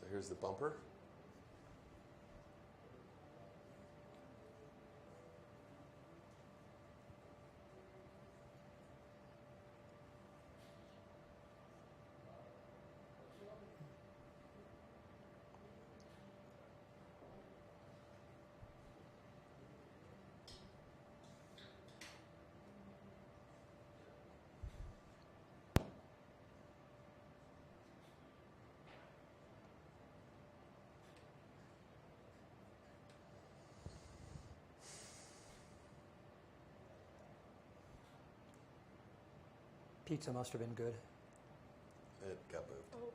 here's the bumper. Pizza must have been good. It got moved. Oh.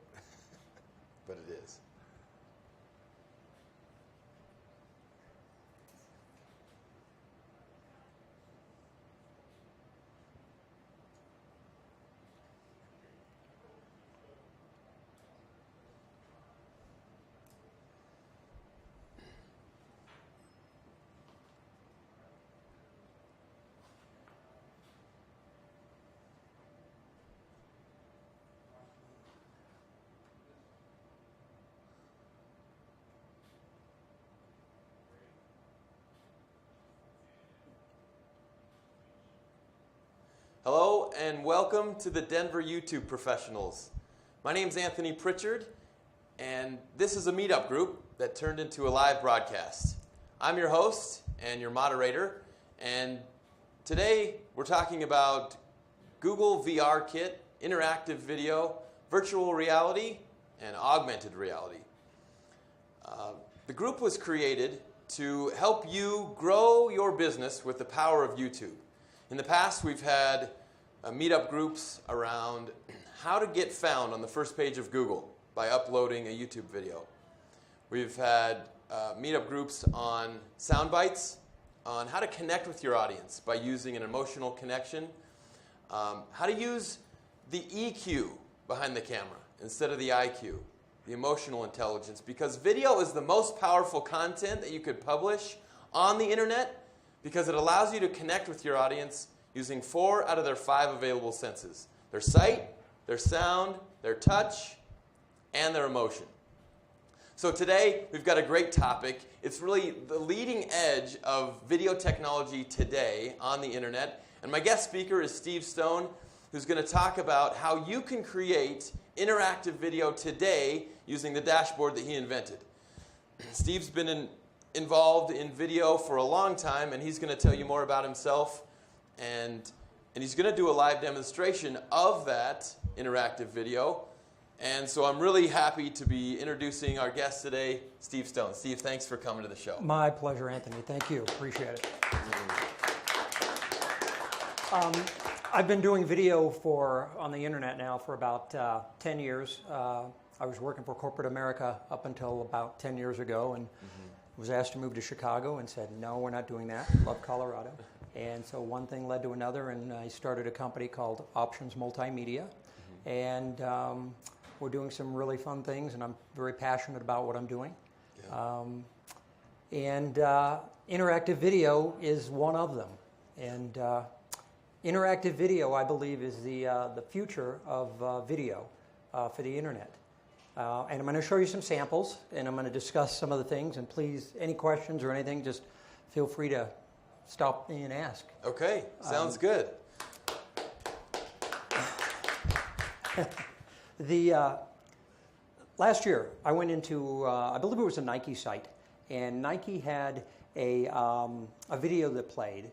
But it is. Hello and welcome to the Denver YouTube Professionals. My name's Anthony Pritchard, and this is a meetup group that turned into a live broadcast. I'm your host and your moderator, and today we're talking about Google VR Kit, interactive video, virtual reality, and augmented reality. The group was created to help you grow your business with the power of YouTube. In the past, we've had meetup groups around how to get found on the first page of Google by uploading a YouTube video. We've had meetup groups on sound bites, on how to connect with your audience by using an emotional connection, how to use the EQ behind the camera instead of the IQ, the emotional intelligence, because video is the most powerful content that you could publish on the internet because it allows you to connect with your audience using 4 out of their 5 available senses: their sight, their sound, their touch, and their emotion. So today, we've got a great topic. It's really the leading edge of video technology today on the internet. And my guest speaker is Steve Stone, who's going to talk about how you can create interactive video today using the dashboard that he invented. Steve's been involved in video for a long time, and he's going to tell you more about himself. And he's going to do a live demonstration of that interactive video. And so I'm really happy to be introducing our guest today, Steve Stone. Steve, thanks for coming to the show. My pleasure, Anthony. Thank you. Appreciate it. I've been doing video on the internet now for about 10 years. I was working for corporate America up until about 10 years ago, and was asked to move to Chicago and said, no, we're not doing that. Love Colorado. And so one thing led to another, and I started a company called Options Multimedia. And we're doing some really fun things, and I'm very passionate about what I'm doing. Yeah. Interactive video is one of them. And interactive video, I believe, is the future of video for the internet. And I'm going to show you some samples, and I'm going to discuss some of the things. And please, any questions or anything, just feel free to stop me and ask. Okay, sounds good. Last year, I went into, I believe it was a Nike site, and Nike had a video that played,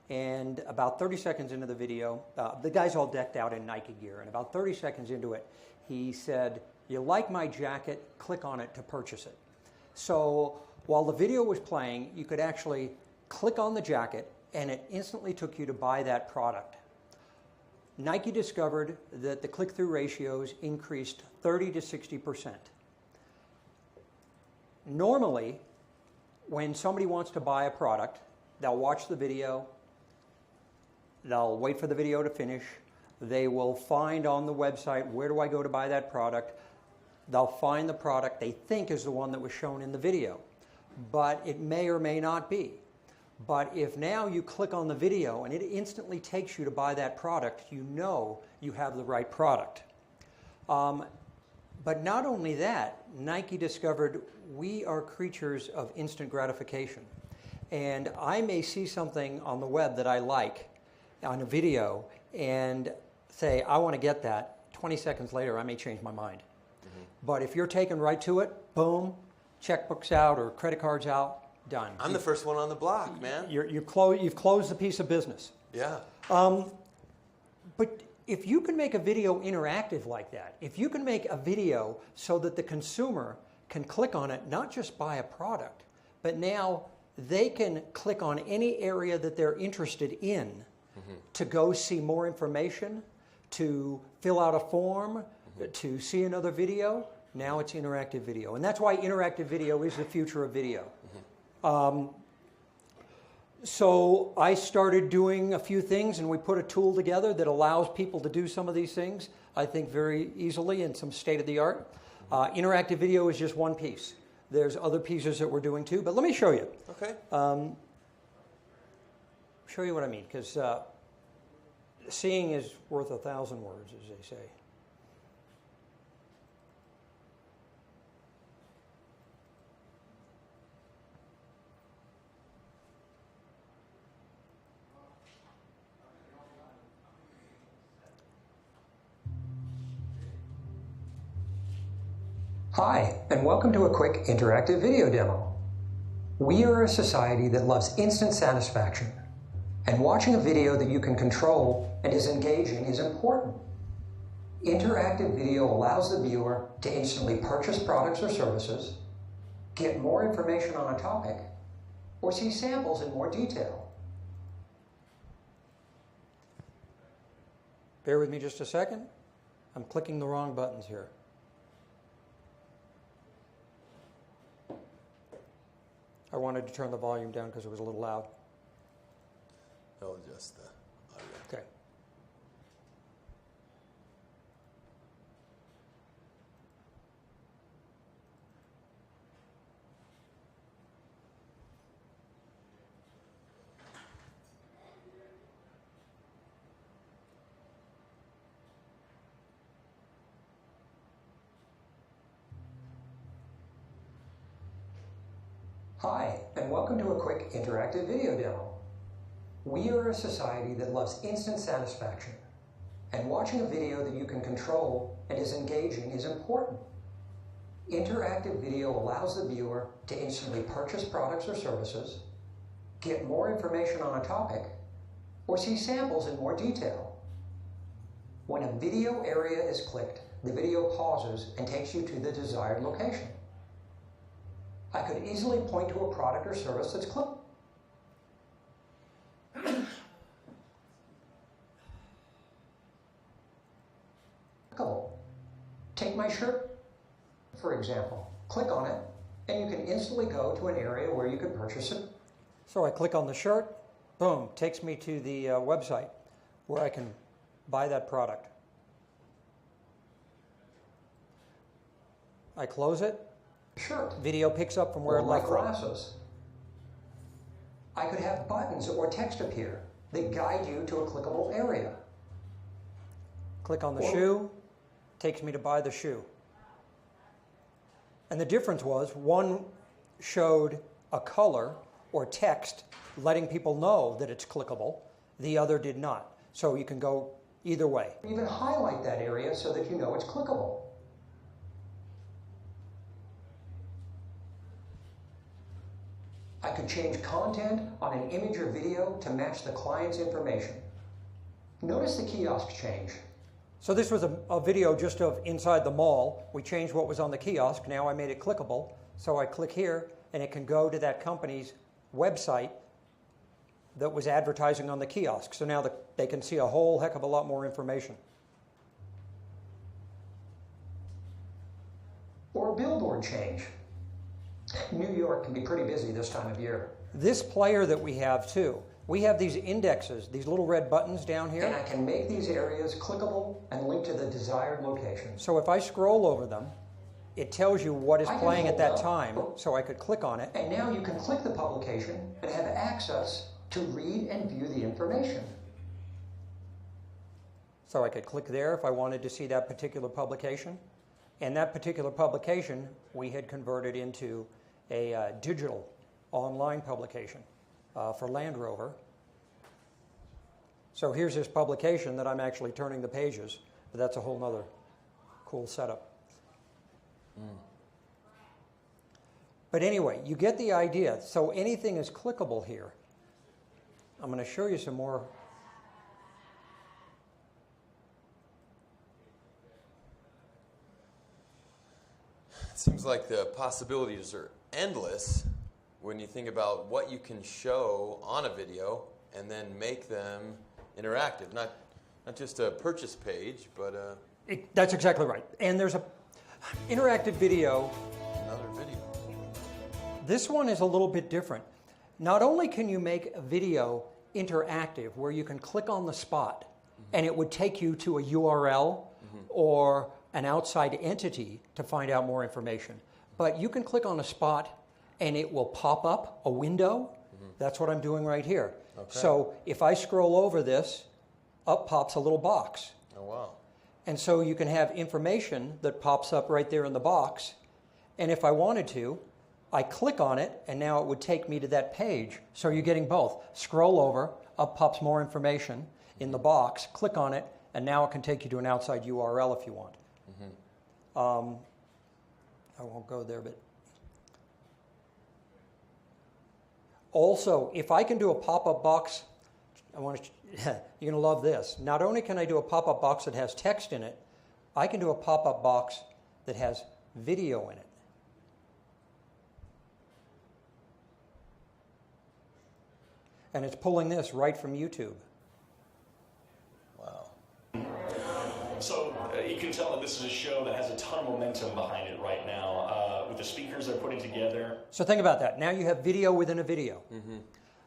and about 30 seconds into the video, the guy's all decked out in Nike gear, and about 30 seconds into it, he said, "You like my jacket? Click on it to purchase it." So while the video was playing, you could actually click on the jacket, and it instantly took you to buy that product. Nike discovered that the click-through ratios increased 30 to 60%. Normally, when somebody wants to buy a product, they'll watch the video, they'll wait for the video to finish, they will find on the website, where do I go to buy that product? They'll find the product they think is the one that was shown in the video, but it may or may not be. But if now you click on the video and it instantly takes you to buy that product, you know you have the right product. But not only that, Nike discovered we are creatures of instant gratification. And I may see something on the web that I like on a video and say, I want to get that. 20 seconds later, I may change my mind. Mm-hmm. But if you're taken right to it, boom, checkbooks out or credit cards out, done. I'm the first one on the block, man. You've closed the piece of business. Yeah. But if you can make a video interactive like that, if you can make a video so that the consumer can click on it, not just buy a product, but now they can click on any area that they're interested in to go see more information, to fill out a form, to see another video. Now it's interactive video. And that's why interactive video is the future of video. So I started doing a few things, and we put a tool together that allows people to do some of these things, I think, very easily and some state-of-the-art. Interactive video is just one piece. There's other pieces that we're doing too, but let me show you. Okay. Show you what I mean, because seeing is worth 1,000 words, as they say. Hi, and welcome to a quick interactive video demo. We are a society that loves instant satisfaction, and watching a video that you can control and is engaging is important. Interactive video allows the viewer to instantly purchase products or services, get more information on a topic, or see samples in more detail. Bear with me just a second. I'm clicking the wrong buttons here. I wanted to turn the volume down because it was a little loud. I'll adjust the audio. Okay. Hi, and welcome to a quick interactive video demo. We are a society that loves instant satisfaction, and watching a video that you can control and is engaging is important. Interactive video allows the viewer to instantly purchase products or services, get more information on a topic, or see samples in more detail. When a video area is clicked, the video pauses and takes you to the desired location. I could easily point to a product or service that's clickable. Take my shirt, for example. Click on it, and you can instantly go to an area where you could purchase it. So I click on the shirt, boom, takes me to the website where I can buy that product. I close it. Shirt. Video picks up from where it left off. I could have buttons or text appear that guide you to a clickable area. Click on the shoe, takes me to buy the shoe. And the difference was one showed a color or text letting people know that it's clickable, the other did not. So you can go either way. Even highlight that area so that you know it's clickable. I could change content on an image or video to match the client's information. Notice the kiosk change. So this was a video just of inside the mall. We changed what was on the kiosk. Now I made it clickable. So I click here, and it can go to that company's website that was advertising on the kiosk. So now they can see a whole heck of a lot more information. Or a billboard change. New York can be pretty busy this time of year. This player that we have too, we have these indexes, these little red buttons down here. And I can make these areas clickable and link to the desired location. So if I scroll over them, it tells you what is playing at that time, so I could click on it. And now you can click the publication and have access to read and view the information. So I could click there if I wanted to see that particular publication. And that particular publication we had converted into a digital online publication for Land Rover. So here's this publication that I'm actually turning the pages, but that's a whole nother cool setup. But anyway, you get the idea. So anything is clickable here. I'm going to show you some more. It seems like the possibilities are endless when you think about what you can show on a video and then make them interactive. Not just a purchase page, but That's exactly right. And there's a interactive video. another video. This one is a little bit different. Not only can you make a video interactive where you can click on the spot and it would take you to a URL or an outside entity to find out more information, but you can click on a spot and it will pop up a window. That's what I'm doing right here. Okay. So if I scroll over this, up pops a little box. Oh, wow. And so you can have information that pops up right there in the box. And if I wanted to, I click on it, and now it would take me to that page. So you're getting both. Scroll over, up pops more information in the box, click on it, and now it can take you to an outside URL if you want. I won't go there, but also, if I can do a pop-up box, you're going to love this. Not only can I do a pop-up box that has text in it, I can do a pop-up box that has video in it. And it's pulling this right from YouTube. Wow. So you can tell that this is a show that has a ton of momentum behind it right now, with the speakers they're putting together. So think about that. Now you have video within a video.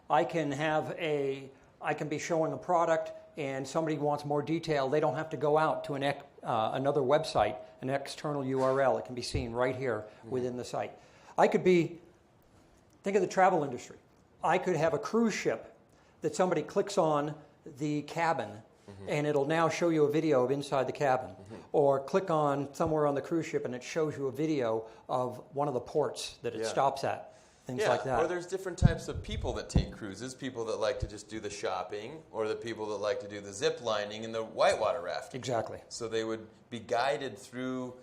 I can be showing a product, and somebody wants more detail. They don't have to go out to another website, an external URL. It can be seen right here within the site. Think of the travel industry. I could have a cruise ship that somebody clicks on the cabin, and it'll now show you a video of inside the cabin. Or click on somewhere on the cruise ship, and it shows you a video of one of the ports that it stops at. Things like that. Or there's different types of people that take cruises. People that like to just do the shopping, or the people that like to do the zip lining and the whitewater rafting. Exactly. So they would be guided through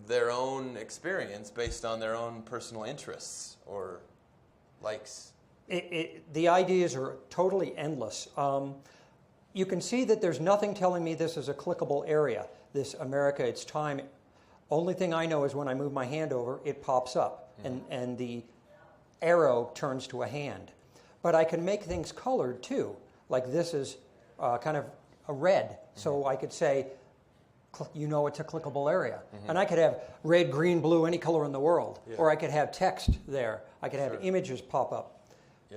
their own experience based on their own personal interests or likes. The ideas are totally endless. You can see that there's nothing telling me this is a clickable area. This America, it's time. Only thing I know is when I move my hand over, it pops up, and the arrow turns to a hand. But I can make things colored too. Like this is kind of a red, so I could say, it's a clickable area. And I could have red, green, blue, any color in the world. Or I could have text there. I could have images pop up.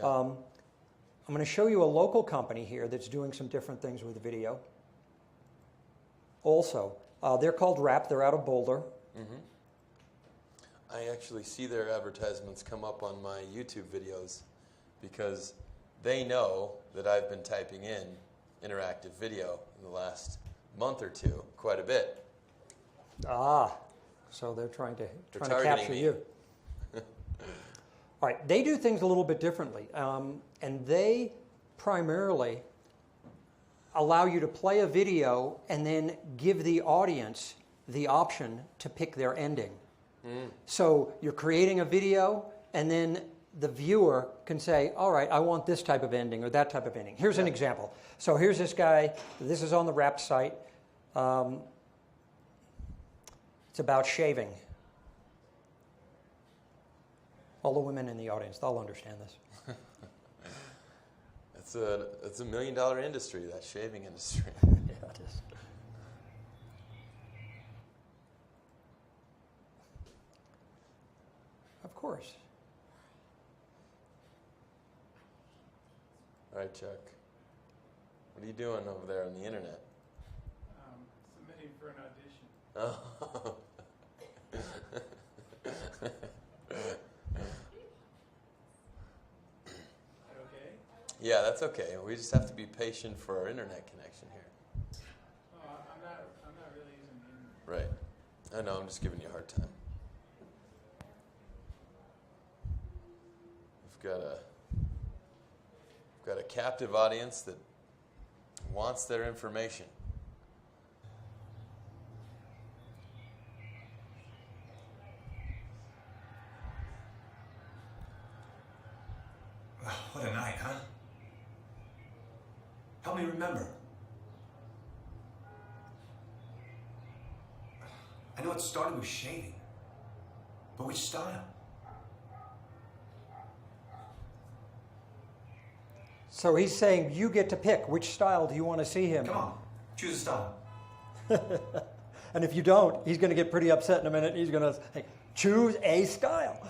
I'm going to show you a local company here that's doing some different things with the video. Also, they're called Wrap. They're out of Boulder. I actually see their advertisements come up on my YouTube videos because they know that I've been typing in interactive video in the last month or two quite a bit. So they're trying to targeting capture me. you. All right, they do things a little bit differently, and they primarily allow you to play a video and then give the audience the option to pick their ending. So you're creating a video, and then the viewer can say, all right, I want this type of ending or that type of ending. Here's an example. So here's this guy. This is on the Wrap site. It's about shaving. All the women in the audience, they'll understand this. It's a $1 million industry, that shaving industry. Yeah, it is. Of course. All right, Chuck. What are you doing over there on the internet? Submitting for an audition. Oh. Okay? Yeah, that's okay. We just have to be patient for our internet connection here. I'm not really using the internet. Right. I know, I'm just giving you a hard time. We've got a captive audience that wants their information. What a night, huh? Help me remember. I know it started with shaving, but which style? So he's saying you get to pick which style do you want to see him. Come on, choose a style. And if you don't, he's going to get pretty upset in a minute. He's going to say, choose a style.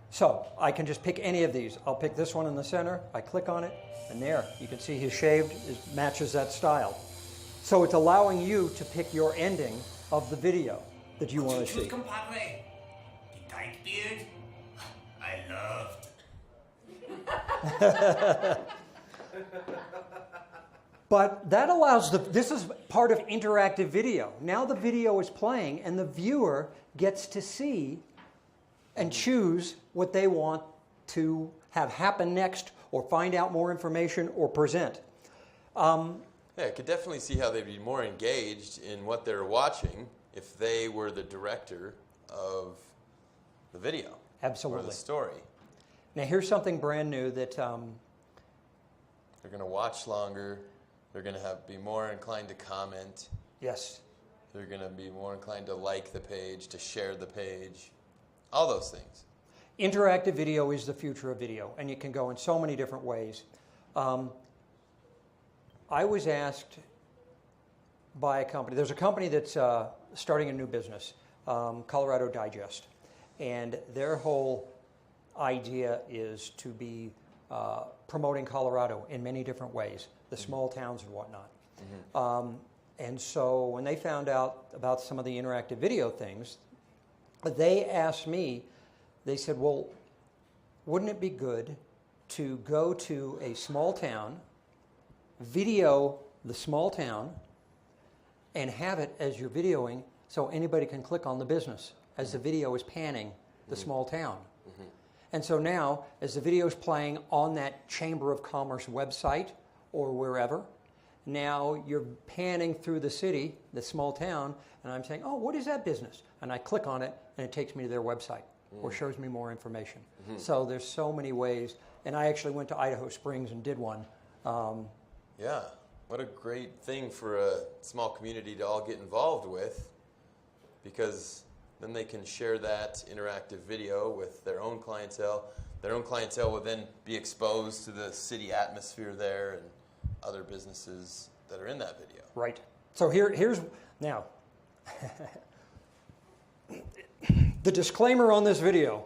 So I can just pick any of these. I'll pick this one in the center. I click on it, and there, you can see his shaved matches that style. So it's allowing you to pick your ending of the video that you want to see. Compadre, the tight beard, I loved. But that allows this is part of interactive video. Now the video is playing and the viewer gets to see and choose what they want to have happen next or find out more information or present. Yeah, I could definitely see how they'd be more engaged in what they're watching if they were the director of the video. Absolutely. Or the story. Now here's something brand new that they're going to watch longer. They're going to be more inclined to comment. yes. They're going to be more inclined to like the page, to share the page. All those things. Interactive video is the future of video, and it can go in so many different ways. I was asked by a company. There's a company that's starting a new business, Colorado Digest, and their whole idea is to be promoting Colorado in many different ways, the small towns and whatnot. Mm-hmm. And so when they found out about some of the interactive video things, they asked me, they said, well, wouldn't it be good to go to a small town, video the small town, and have it as you're videoing so anybody can click on the business as the video is panning the small town. Mm-hmm. And so now, as the video is playing on that Chamber of Commerce website or wherever, now you're panning through the city, the small town, and I'm saying, oh, what is that business? And I click on it, and it takes me to their website or shows me more information. Mm-hmm. So there's so many ways. And I actually went to Idaho Springs and did one. Yeah, what a great thing for a small community to all get involved with, because then they can share that interactive video with their own clientele. Their own clientele will then be exposed to the city atmosphere there and other businesses that are in that video. Right. So here's now the disclaimer on this video.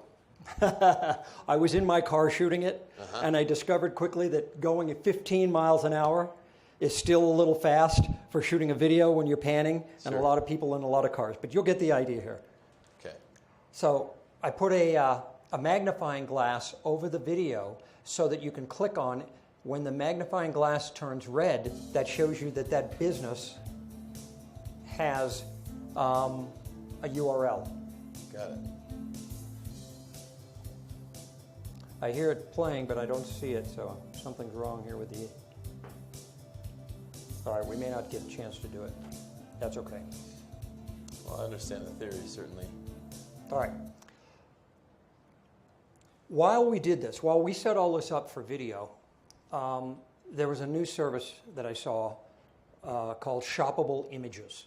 I was in my car shooting it, and I discovered quickly that going at 15 miles an hour is still a little fast for shooting a video when you're panning, and a lot of people in a lot of cars. But you'll get the idea here. Okay. So I put a magnifying glass over the video so that you can click on, when the magnifying glass turns red, that shows you that that business has a URL. Got it. I hear it playing, but I don't see it, so something's wrong here with the... All right, we may not get a chance to do it. That's okay. Well, I understand the theory, certainly. All right. While we did this, while we set all this up for video, there was a new service that I saw called Shoppable Images.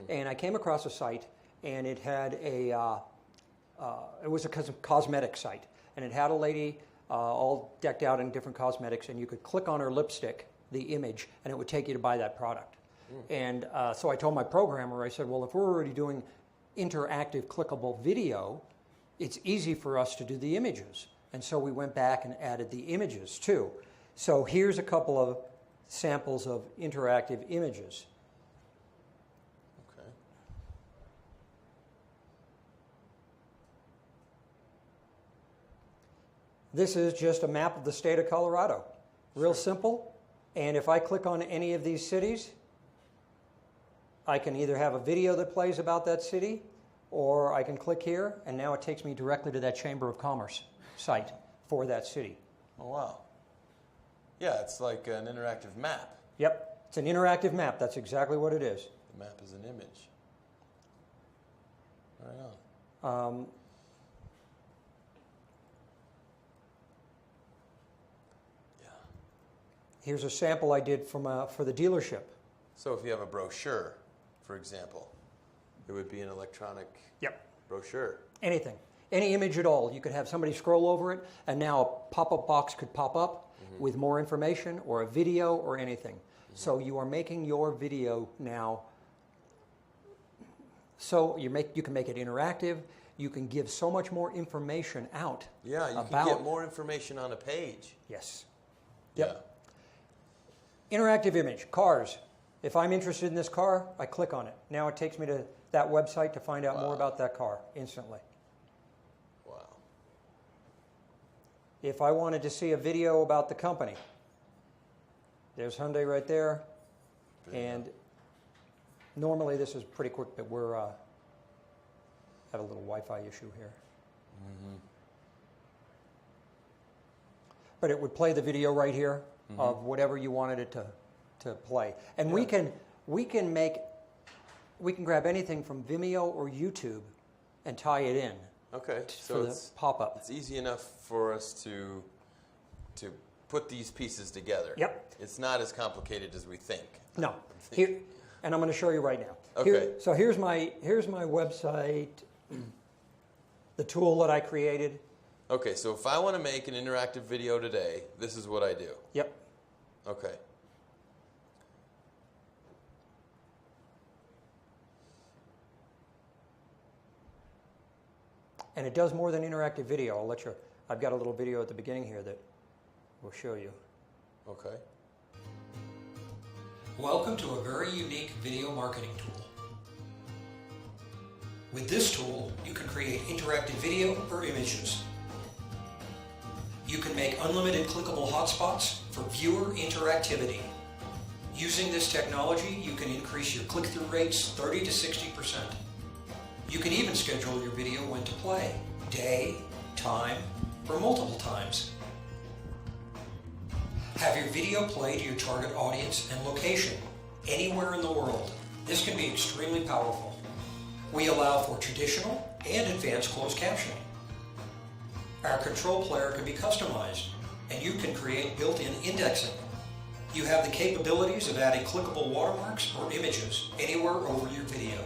And I came across a site, and it had it was a cosmetic site. And it had a lady all decked out in different cosmetics, and you could click on her lipstick, the image, and it would take you to buy that product. And so I told my programmer, I said, well, if we're already doing interactive clickable video, it's easy for us to do the images. And so we went back and added the images too. So here's a couple of samples of interactive images. Okay. This is just a map of the state of Colorado. Real simple. And if I click on any of these cities, I can either have a video that plays about that city, or I can click here, and now it takes me directly to that Chamber of Commerce site for that city. Oh, wow. Yeah, it's like an interactive map. Yep, it's an interactive map. That's exactly what it is. The map is an image. Right on. Here's a sample I did for the dealership. So if you have a brochure, for example, it would be an electronic brochure. Anything. Any image at all. You could have somebody scroll over it, and now a pop-up box could pop up with more information or a video or anything. So you are making your video now, so you can make it interactive. You can give so much more information out. Yeah, you can get more information on a page. Yes. Yep. Yeah. Interactive image, cars. If I'm interested in this car, I click on it. Now it takes me to that website to find out more about that car instantly. Wow. If I wanted to see a video about the company, there's Hyundai right there. And normally this is pretty quick, but we're have a little Wi-Fi issue here. But it would play the video right here of whatever you wanted it to play. And we can grab anything from Vimeo or YouTube and tie it in. Okay, so it's pop-up. It's easy enough for us to put these pieces together. Yep. It's not as complicated as we think. No. Here, and I'm going to show you right now. Okay. So here's my website, the tool that I created. Okay, so if I want to make an interactive video today, this is what I do. Yep. Okay. And it does more than interactive video. I've got a little video at the beginning here that will show you. Okay. Welcome to a very unique video marketing tool. With this tool, you can create interactive video or images. You can make unlimited clickable hotspots for viewer interactivity. Using this technology, you can increase your click-through rates 30 to 60%. You can even schedule your video when to play, day, time, or multiple times. Have your video play to your target audience and location, anywhere in the world. This can be extremely powerful. We allow for traditional and advanced closed captioning. Our control player can be customized, and you can create built-in indexing. You have the capabilities of adding clickable watermarks or images anywhere over your video.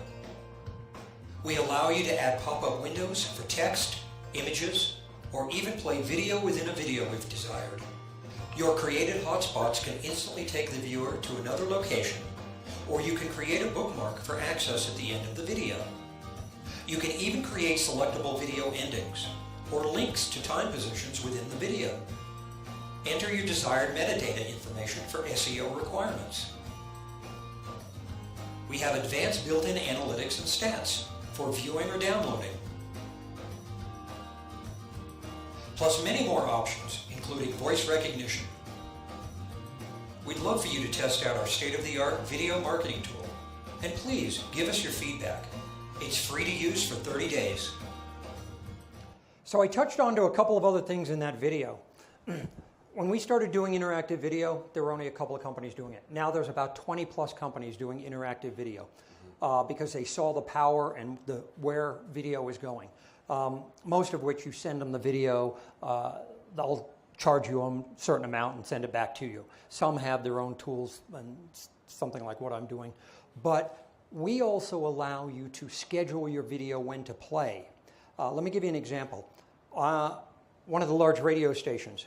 We allow you to add pop-up windows for text, images, or even play video within a video if desired. Your created hotspots can instantly take the viewer to another location, or you can create a bookmark for access at the end of the video. You can even create selectable video endings, or links to time positions within the video. Enter your desired metadata information for SEO requirements. We have advanced built-in analytics and stats for viewing or downloading, plus many more options, including voice recognition. We'd love for you to test out our state-of-the-art video marketing tool, and please give us your feedback. It's free to use for 30 days. So I touched on to a couple of other things in that video. When we started doing interactive video, there were only a couple of companies doing it. Now there's about 20 plus companies doing interactive video because they saw the power and where video is going. Most of which you send them the video, they'll charge you a certain amount and send it back to you. Some have their own tools and something like what I'm doing. But we also allow you to schedule your video when to play. Let me give you an example. One of the large radio stations,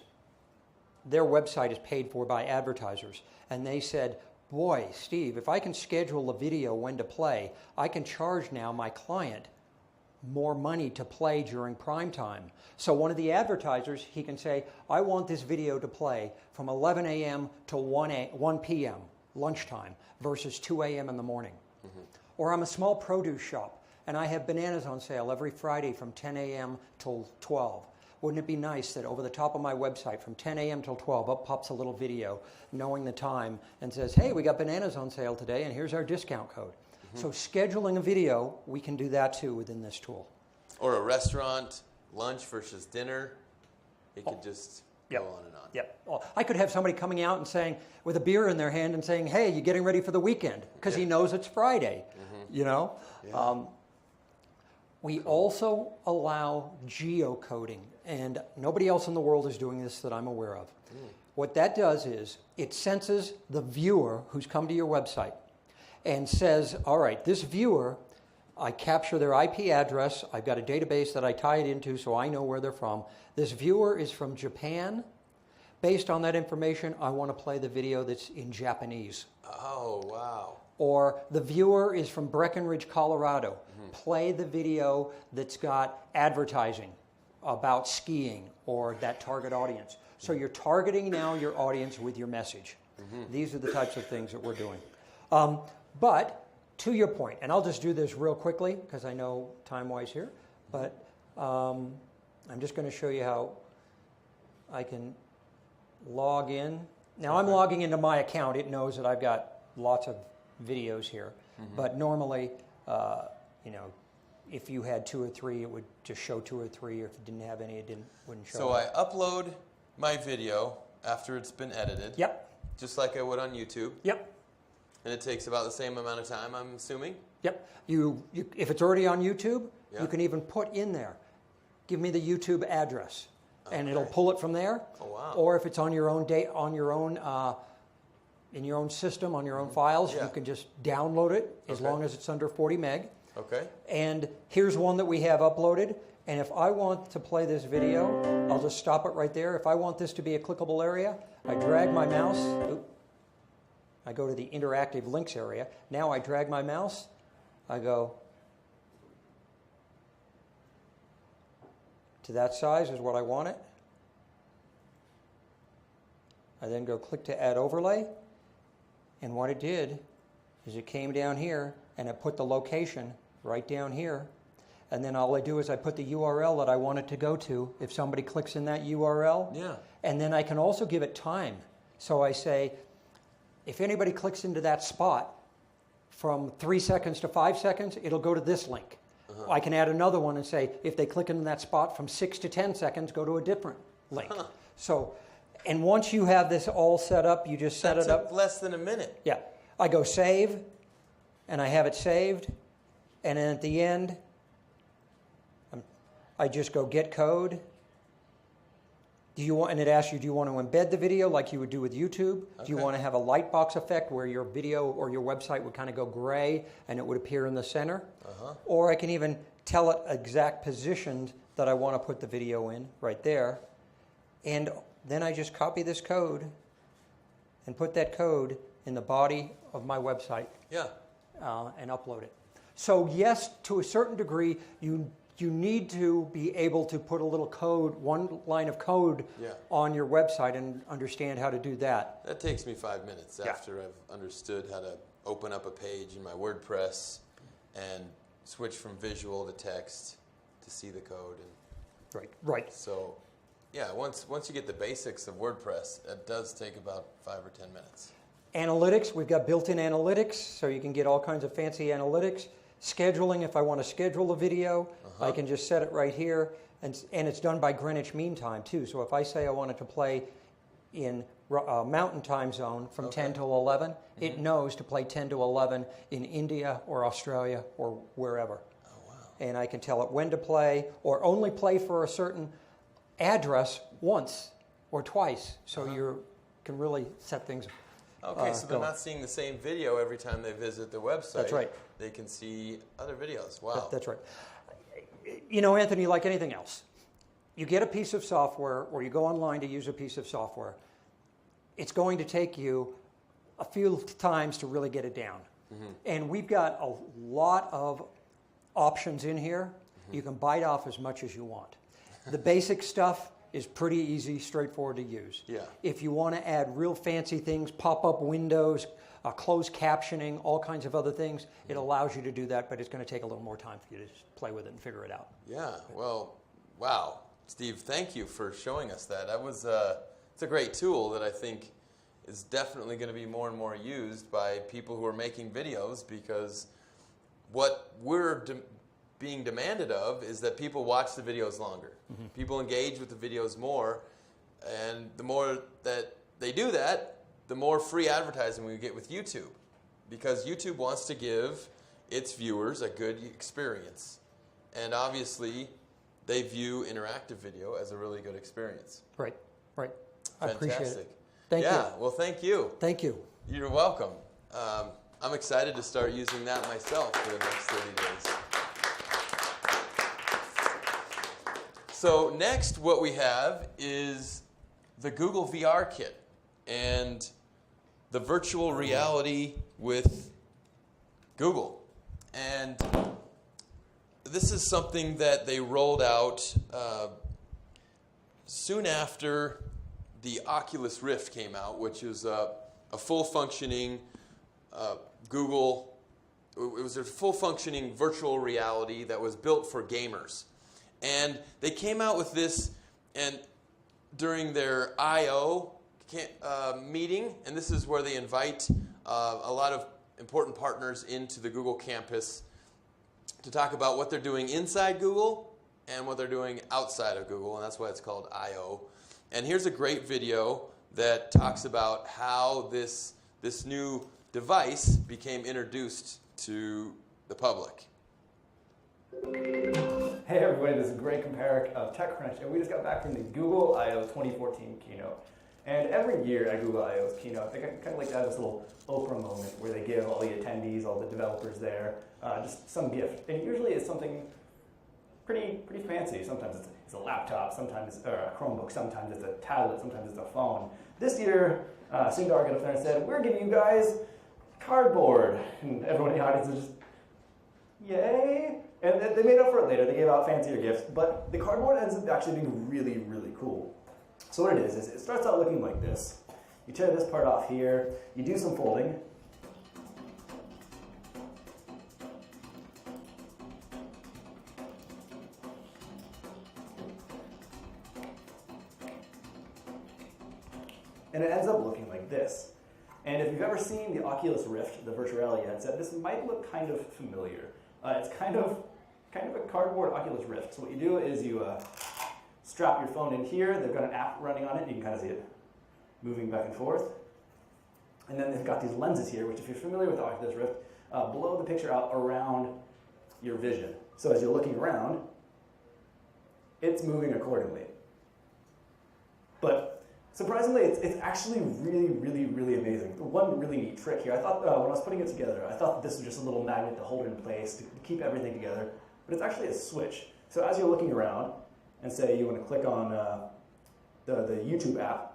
their website is paid for by advertisers. And they said, boy, Steve, if I can schedule a video when to play, I can charge now my client more money to play during prime time. So one of the advertisers, he can say, I want this video to play from 11 a.m. to 1 p.m., lunchtime, versus 2 a.m. in the morning. Or I'm a small produce shop, and I have bananas on sale every Friday from 10 a.m. till 12. Wouldn't it be nice that over the top of my website from 10 a.m. till 12, up pops a little video knowing the time and says, hey, we got bananas on sale today, and here's our discount code. So scheduling a video, we can do that too within this tool. Or a restaurant, lunch versus dinner. It could just Yep. go on and on. Yep. Well, I could have somebody coming out and saying, with a beer in their hand and saying, hey, you getting ready for the weekend? Because he knows it's Friday, you know? Yeah. We also allow geocoding, and nobody else in the world is doing this that I'm aware of. What that does is it senses the viewer who's come to your website and says, all right, this viewer, I capture their IP address. I've got a database that I tie it into so I know where they're from. This viewer is from Japan. Based on that information, I want to play the video that's in Japanese. Oh, wow. Or the viewer is from Breckenridge, Colorado. Play the video that's got advertising about skiing or that target audience. So you're targeting now your audience with your message. These are the types of things that we're doing. But to your point, and I'll just do this real quickly because I know time-wise here, but I'm just going to show you how I can log in. Now I'm logging into my account. It knows that I've got lots of videos here. But normally, you know, if you had 2 or 3, it would just show 2 or 3. Or if it didn't have any, it wouldn't show. So I upload my video after it's been edited. Yep. Just like I would on YouTube. Yep. And it takes about the same amount of time, I'm assuming? Yep. You if it's already on YouTube, Yeah. you can even put in there, give me the YouTube address, and it'll pull it from there. Oh, wow. Or if it's on your own in your own system, on your own files, Yeah. you can just download it as Okay. long as it's under 40 meg. Okay. And here's one that we have uploaded. And if I want to play this video, I'll just stop it right there. If I want this to be a clickable area, I drag my mouse. I go to the interactive links area. Now I drag my mouse. I go to that size is what I want it. I then go click to add overlay. And what it did is it came down here and it put the location right down here. And then all I do is I put the URL that I want it to go to if somebody clicks in that URL. Yeah. And then I can also give it time. So I say, if anybody clicks into that spot from 3 seconds to 5 seconds, it'll go to this link. I can add another one and say, if they click in that spot from 6 to 10 seconds, go to a different link. So, and once you have this all set up, you just set That it up. took less than a minute. Yeah. I go save, and I have it saved. And then at the end, I just go get code. And it asks you, do you want to embed the video like you would do with YouTube? Okay. Do you want to have a light box effect where your video or your website would kind of go gray and it would appear in the center? Or I can even tell it exact positions that I want to put the video in right there. And then I just copy this code and put that code in the body of my website. Yeah. And upload it. So yes, to a certain degree, you need to be able to put a little code, one line of code on your website and understand how to do that. That takes me 5 minutes Yeah. after I've understood how to open up a page in my WordPress and switch from visual to text to see the code. And Right. so, yeah, once you get the basics of WordPress, it does take about 5 or 10 minutes. Analytics, we've got built-in analytics, so you can get all kinds of fancy analytics. Scheduling, if I want to schedule a video, I can just set it right here. And it's done by Greenwich Mean Time, too. So if I say I want it to play in Mountain Time Zone from 10 to 11, it knows to play 10 to 11 in India or Australia or wherever. Oh, wow. And I can tell it when to play or only play for a certain address once or twice. So you can really set things Okay, so they're going. not seeing the same video every time they visit the website. That's right. They can see other videos. Wow. That's right. You know, Anthony, like anything else, you get a piece of software or you go online to use a piece of software, it's going to take you a few times to really get it down. And we've got a lot of options in here. You can bite off as much as you want. The basic stuff is pretty easy, straightforward to use. Yeah. If you want to add real fancy things, pop-up windows, closed captioning, all kinds of other things, it allows you to do that, but it's going to take a little more time for you to just play with it and figure it out. Yeah, well, wow. Steve, thank you for showing us that. That was it's a great tool that I think is definitely going to be more and more used by people who are making videos because what we're being demanded of is that people watch the videos longer. People engage with the videos more, and the more that they do that, the more free advertising we get with YouTube, because YouTube wants to give its viewers a good experience, and obviously they view interactive video as a really good experience. Right. I Fantastic. appreciate it. Thank you. Yeah, well, thank you. Thank you. You're welcome. I'm excited to start using that myself for the next 30 days. So next, what we have is the Google VR kit and the virtual reality with Google. And this is something that they rolled out soon after the Oculus Rift came out, which is a full-functioning Google. It was a full-functioning virtual reality that was built for gamers. And they came out with this and during their I.O. Meeting, and this is where they invite a lot of important partners into the Google campus to talk about what they're doing inside Google and what they're doing outside of Google, and that's why it's called I.O. And here's a great video that talks about how this new device became introduced to the public. Hey everybody, this is Greg Comparic of TechCrunch, and we just got back from the Google I.O. 2014 keynote. And every year at Google I.O.'s keynote, they kind of like to have this little Oprah moment where they give all the attendees, all the developers there, just some gift. And usually it's something pretty fancy. Sometimes it's a laptop, sometimes or a Chromebook, sometimes it's a tablet, sometimes it's a phone. This year, Sundar got up there and said, "We're giving you guys cardboard." And everyone in the audience is just, yay! And they made up for it later. They gave out fancier gifts. But the cardboard ends up actually being really, really cool. So what it is it starts out looking like this. You tear this part off here. You do some folding. And it ends up looking like this. And if you've ever seen the Oculus Rift, the virtual reality headset, this might look kind of familiar. It's kind of a cardboard Oculus Rift. So what you do is you strap your phone in here. They've got an app running on it. You can kind of see it moving back and forth. And then they've got these lenses here, which if you're familiar with the Oculus Rift, blow the picture out around your vision. So as you're looking around, it's moving accordingly. But surprisingly, it's actually really, really, really amazing. One really neat trick here, I thought when I was putting it together, I thought this was just a little magnet to hold it in place, to keep everything together, but it's actually a switch. So as you're looking around, and say you want to click on the YouTube app,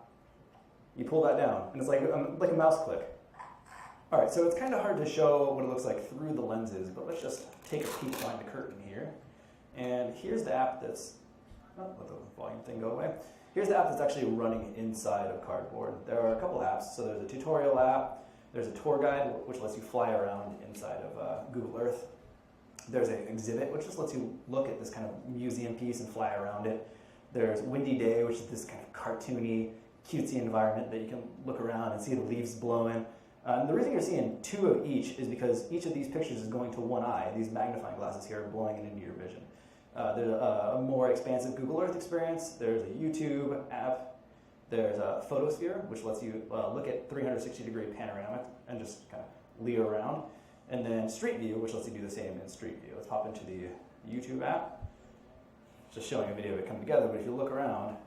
you pull that down, and it's like a mouse click. All right, so it's kind of hard to show what it looks like through the lenses, but let's just take a peek behind the curtain here. And here's the app that's, let the volume thing go away. Here's the app that's actually running inside of Cardboard. There are a couple apps. So there's a tutorial app, there's a tour guide, which lets you fly around inside of Google Earth. There's an exhibit, which just lets you look at this kind of museum piece and fly around it. There's Windy Day, which is this kind of cartoony, cutesy environment that you can look around and see the leaves blowing. The reason you're seeing two of each is because each of these pictures is going to one eye. These magnifying glasses here are blowing it into your vision. There's a more expansive Google Earth experience. There's a YouTube app. There's a Photosphere, which lets you look at 360-degree panoramic and just kind of leer around. And then Street View, which lets you do the same in Street View. Let's hop into the YouTube app. Just showing a video of it coming together, but if you look around,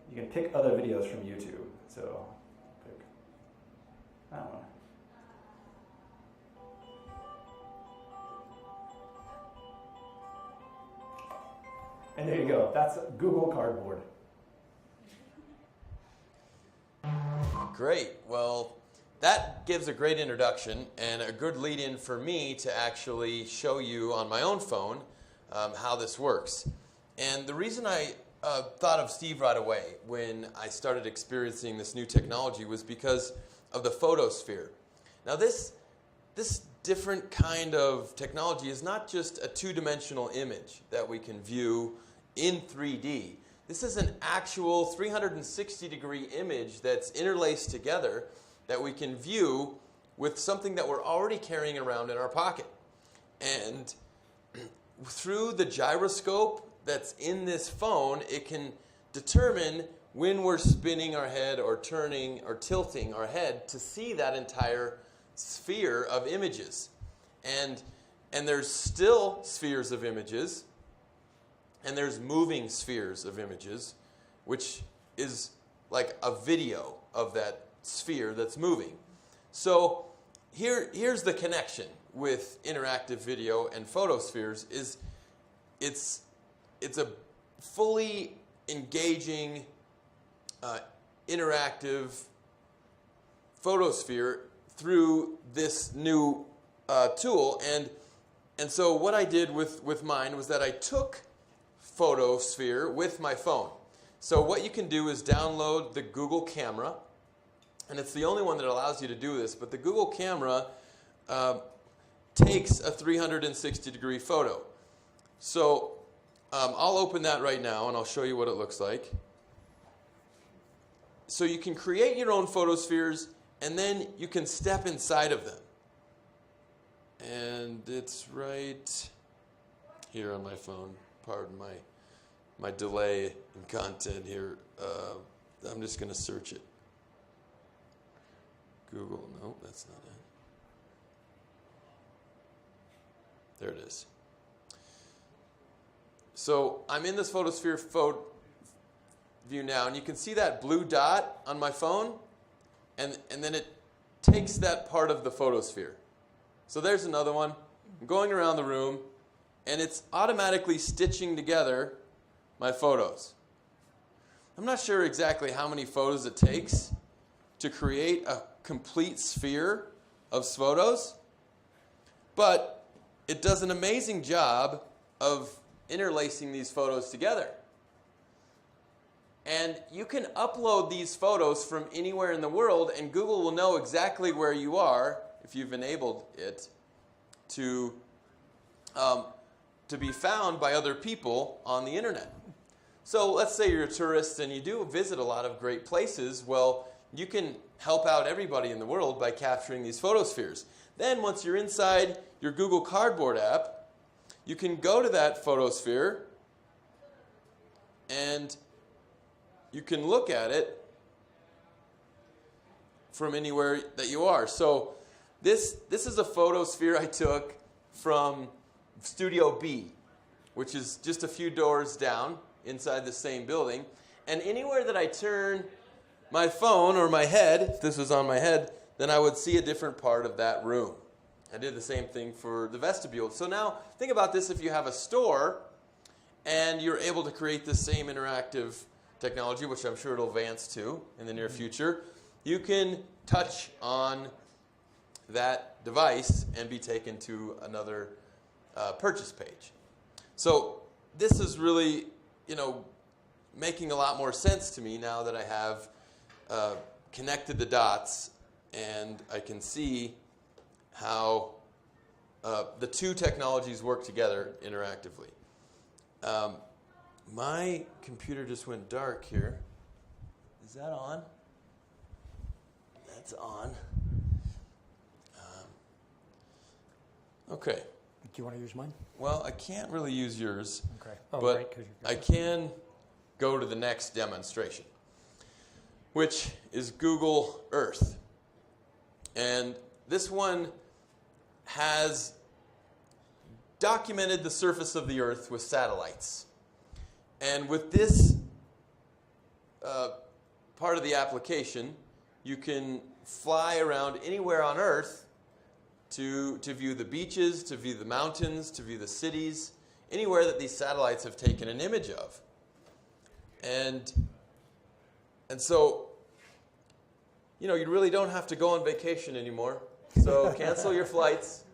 you can pick other videos from YouTube. So pick that one. And there you go. That's Google Cardboard. Great. Well, that gives a great introduction and a good lead-in for me to actually show you on my own phone how this works. And the reason I thought of Steve right away when I started experiencing this new technology was because of the photosphere. Now this different kind of technology is not just a two-dimensional image that we can view in 3D. This is an actual 360-degree image that's interlaced together that we can view with something that we're already carrying around in our pocket. And through the gyroscope that's in this phone, it can determine when we're spinning our head or turning or tilting our head to see that entire sphere of images. And there's still spheres of images, and there's moving spheres of images, which is like a video of that sphere that's moving. So here's the connection with interactive video and photospheres is it's a fully engaging interactive photosphere through this new tool. And so what I did with mine was that I took Photosphere with my phone. So what you can do is download the Google Camera, and it's the only one that allows you to do this, but the Google Camera takes a 360-degree photo. So I'll open that right now, and I'll show you what it looks like. So you can create your own photospheres, and then you can step inside of them. And it's right here on my phone. Pardon my delay in content here. I'm just going to search it. Google, no, that's not it. There it is. So I'm in this Photosphere view now, and you can see that blue dot on my phone, and then it takes that part of the photosphere. So there's another one. I'm going around the room, and it's automatically stitching together my photos. I'm not sure exactly how many photos it takes to create a complete sphere of photos, but it does an amazing job of interlacing these photos together. And you can upload these photos from anywhere in the world, and Google will know exactly where you are, if you've enabled it, to be found by other people on the internet. So let's say you're a tourist and you do visit a lot of great places. Well, you can help out everybody in the world by capturing these photospheres. Then once you're inside your Google Cardboard app, you can go to that photosphere and you can look at it from anywhere that you are. So this is a photosphere I took from Studio B, which is just a few doors down inside the same building. And anywhere that I turn my phone or my head, if this was on my head, then I would see a different part of that room. I did the same thing for the vestibule. So now think about this: if you have a store and you're able to create the same interactive technology, which I'm sure it'll advance to in the near future, you can touch on that device and be taken to another purchase page. So this is really, making a lot more sense to me now that I have connected the dots and I can see how the two technologies work together interactively. My computer just went dark here. Is that on? That's on. Okay. Do you want to use mine? Well, I can't really use yours, Okay. but right, 'cause you've got I can go to the next demonstration, which is Google Earth. And this one has documented the surface of the Earth with satellites. And with this part of the application, you can fly around anywhere on Earth to view the beaches, to view the mountains, to view the cities, anywhere that these satellites have taken an image of. And so, you really don't have to go on vacation anymore. So cancel your flights.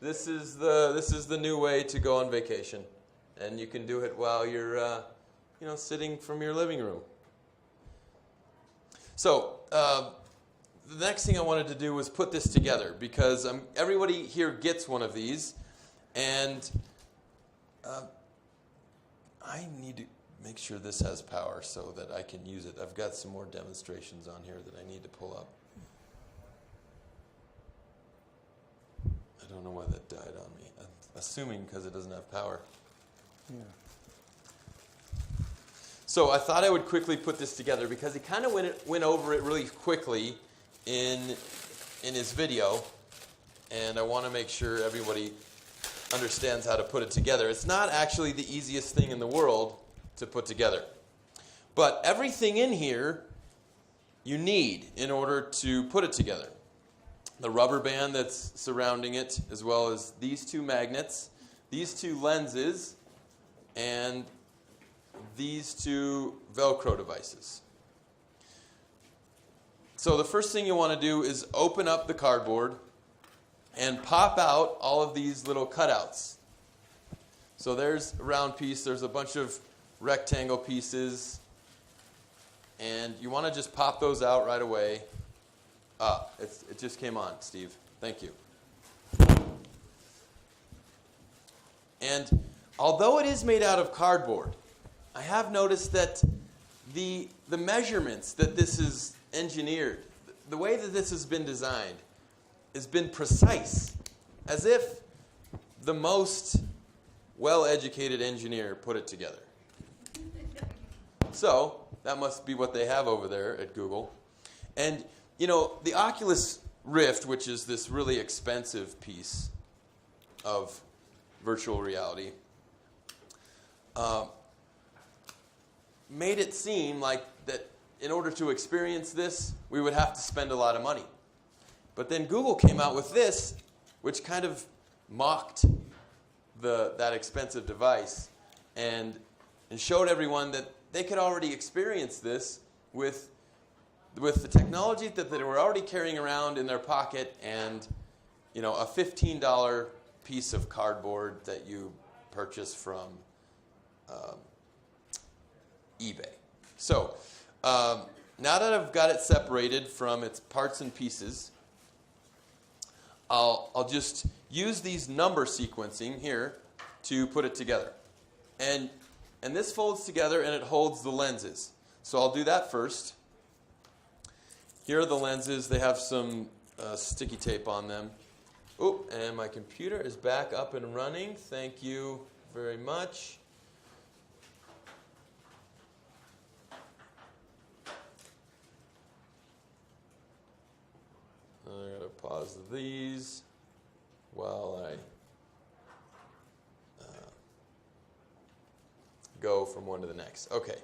This is the new way to go on vacation, and you can do it while you're sitting from your living room. So the next thing I wanted to do was put this together, because everybody here gets one of these, and I need to make sure this has power so that I can use it. I've got some more demonstrations on here that I need to pull up. don't know why that died on me. I'm assuming because it doesn't have power. Yeah. So I thought I would quickly put this together because he kind of went over it really quickly in his video, and I want to make sure everybody understands how to put it together. It's not actually the easiest thing in the world to put together. But everything in here you need in order to put it together. The rubber band that's surrounding it, as well as these two magnets, these two lenses, and these two Velcro devices. So the first thing you want to do is open up the cardboard and pop out all of these little cutouts. So there's a round piece, there's a bunch of rectangle pieces, and you want to just pop those out right away. It just came on, Steve. Thank you. And although it is made out of cardboard, I have noticed that the measurements that this is engineered, the way that this has been designed, has been precise, as if the most well-educated engineer put it together. So that must be what they have over there at Google. And you know, the Oculus Rift, which is this really expensive piece of virtual reality, made it seem like that in order to experience this, we would have to spend a lot of money. But then Google came out with this, which kind of mocked that expensive device and showed everyone that they could already experience this with the technology that they were already carrying around in their pocket, and you know, a $15 piece of cardboard that you purchase from eBay. So now that I've got it separated from its parts and pieces, I'll just use these number sequencing here to put it together. And this folds together and it holds the lenses. So I'll do that first. Here are the lenses. They have some sticky tape on them. Oh, and my computer is back up and running. Thank you very much. I'm going to pause these while I go from one to the next. Okay,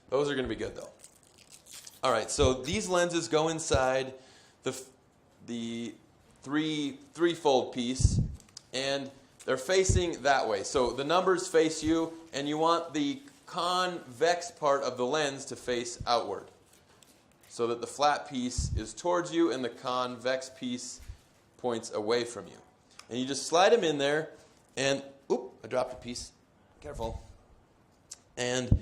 those are going to be good though. All right, so these lenses go inside the three-fold piece, and they're facing that way. So the numbers face you, and you want the convex part of the lens to face outward, so that the flat piece is towards you and the convex piece points away from you. And you just slide them in there, and oop, I dropped a piece. Careful. And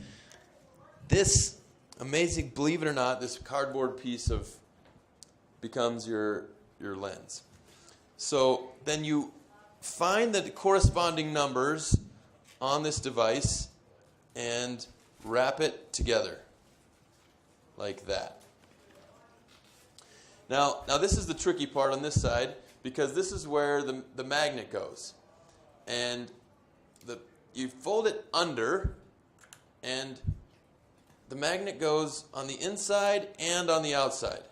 this amazing, believe it or not, this cardboard piece becomes your lens. So then you find the corresponding numbers on this device and wrap it together like that. Now this is the tricky part on this side, because this is where the magnet goes. And you fold it under, and the magnet goes on the inside and on the outside.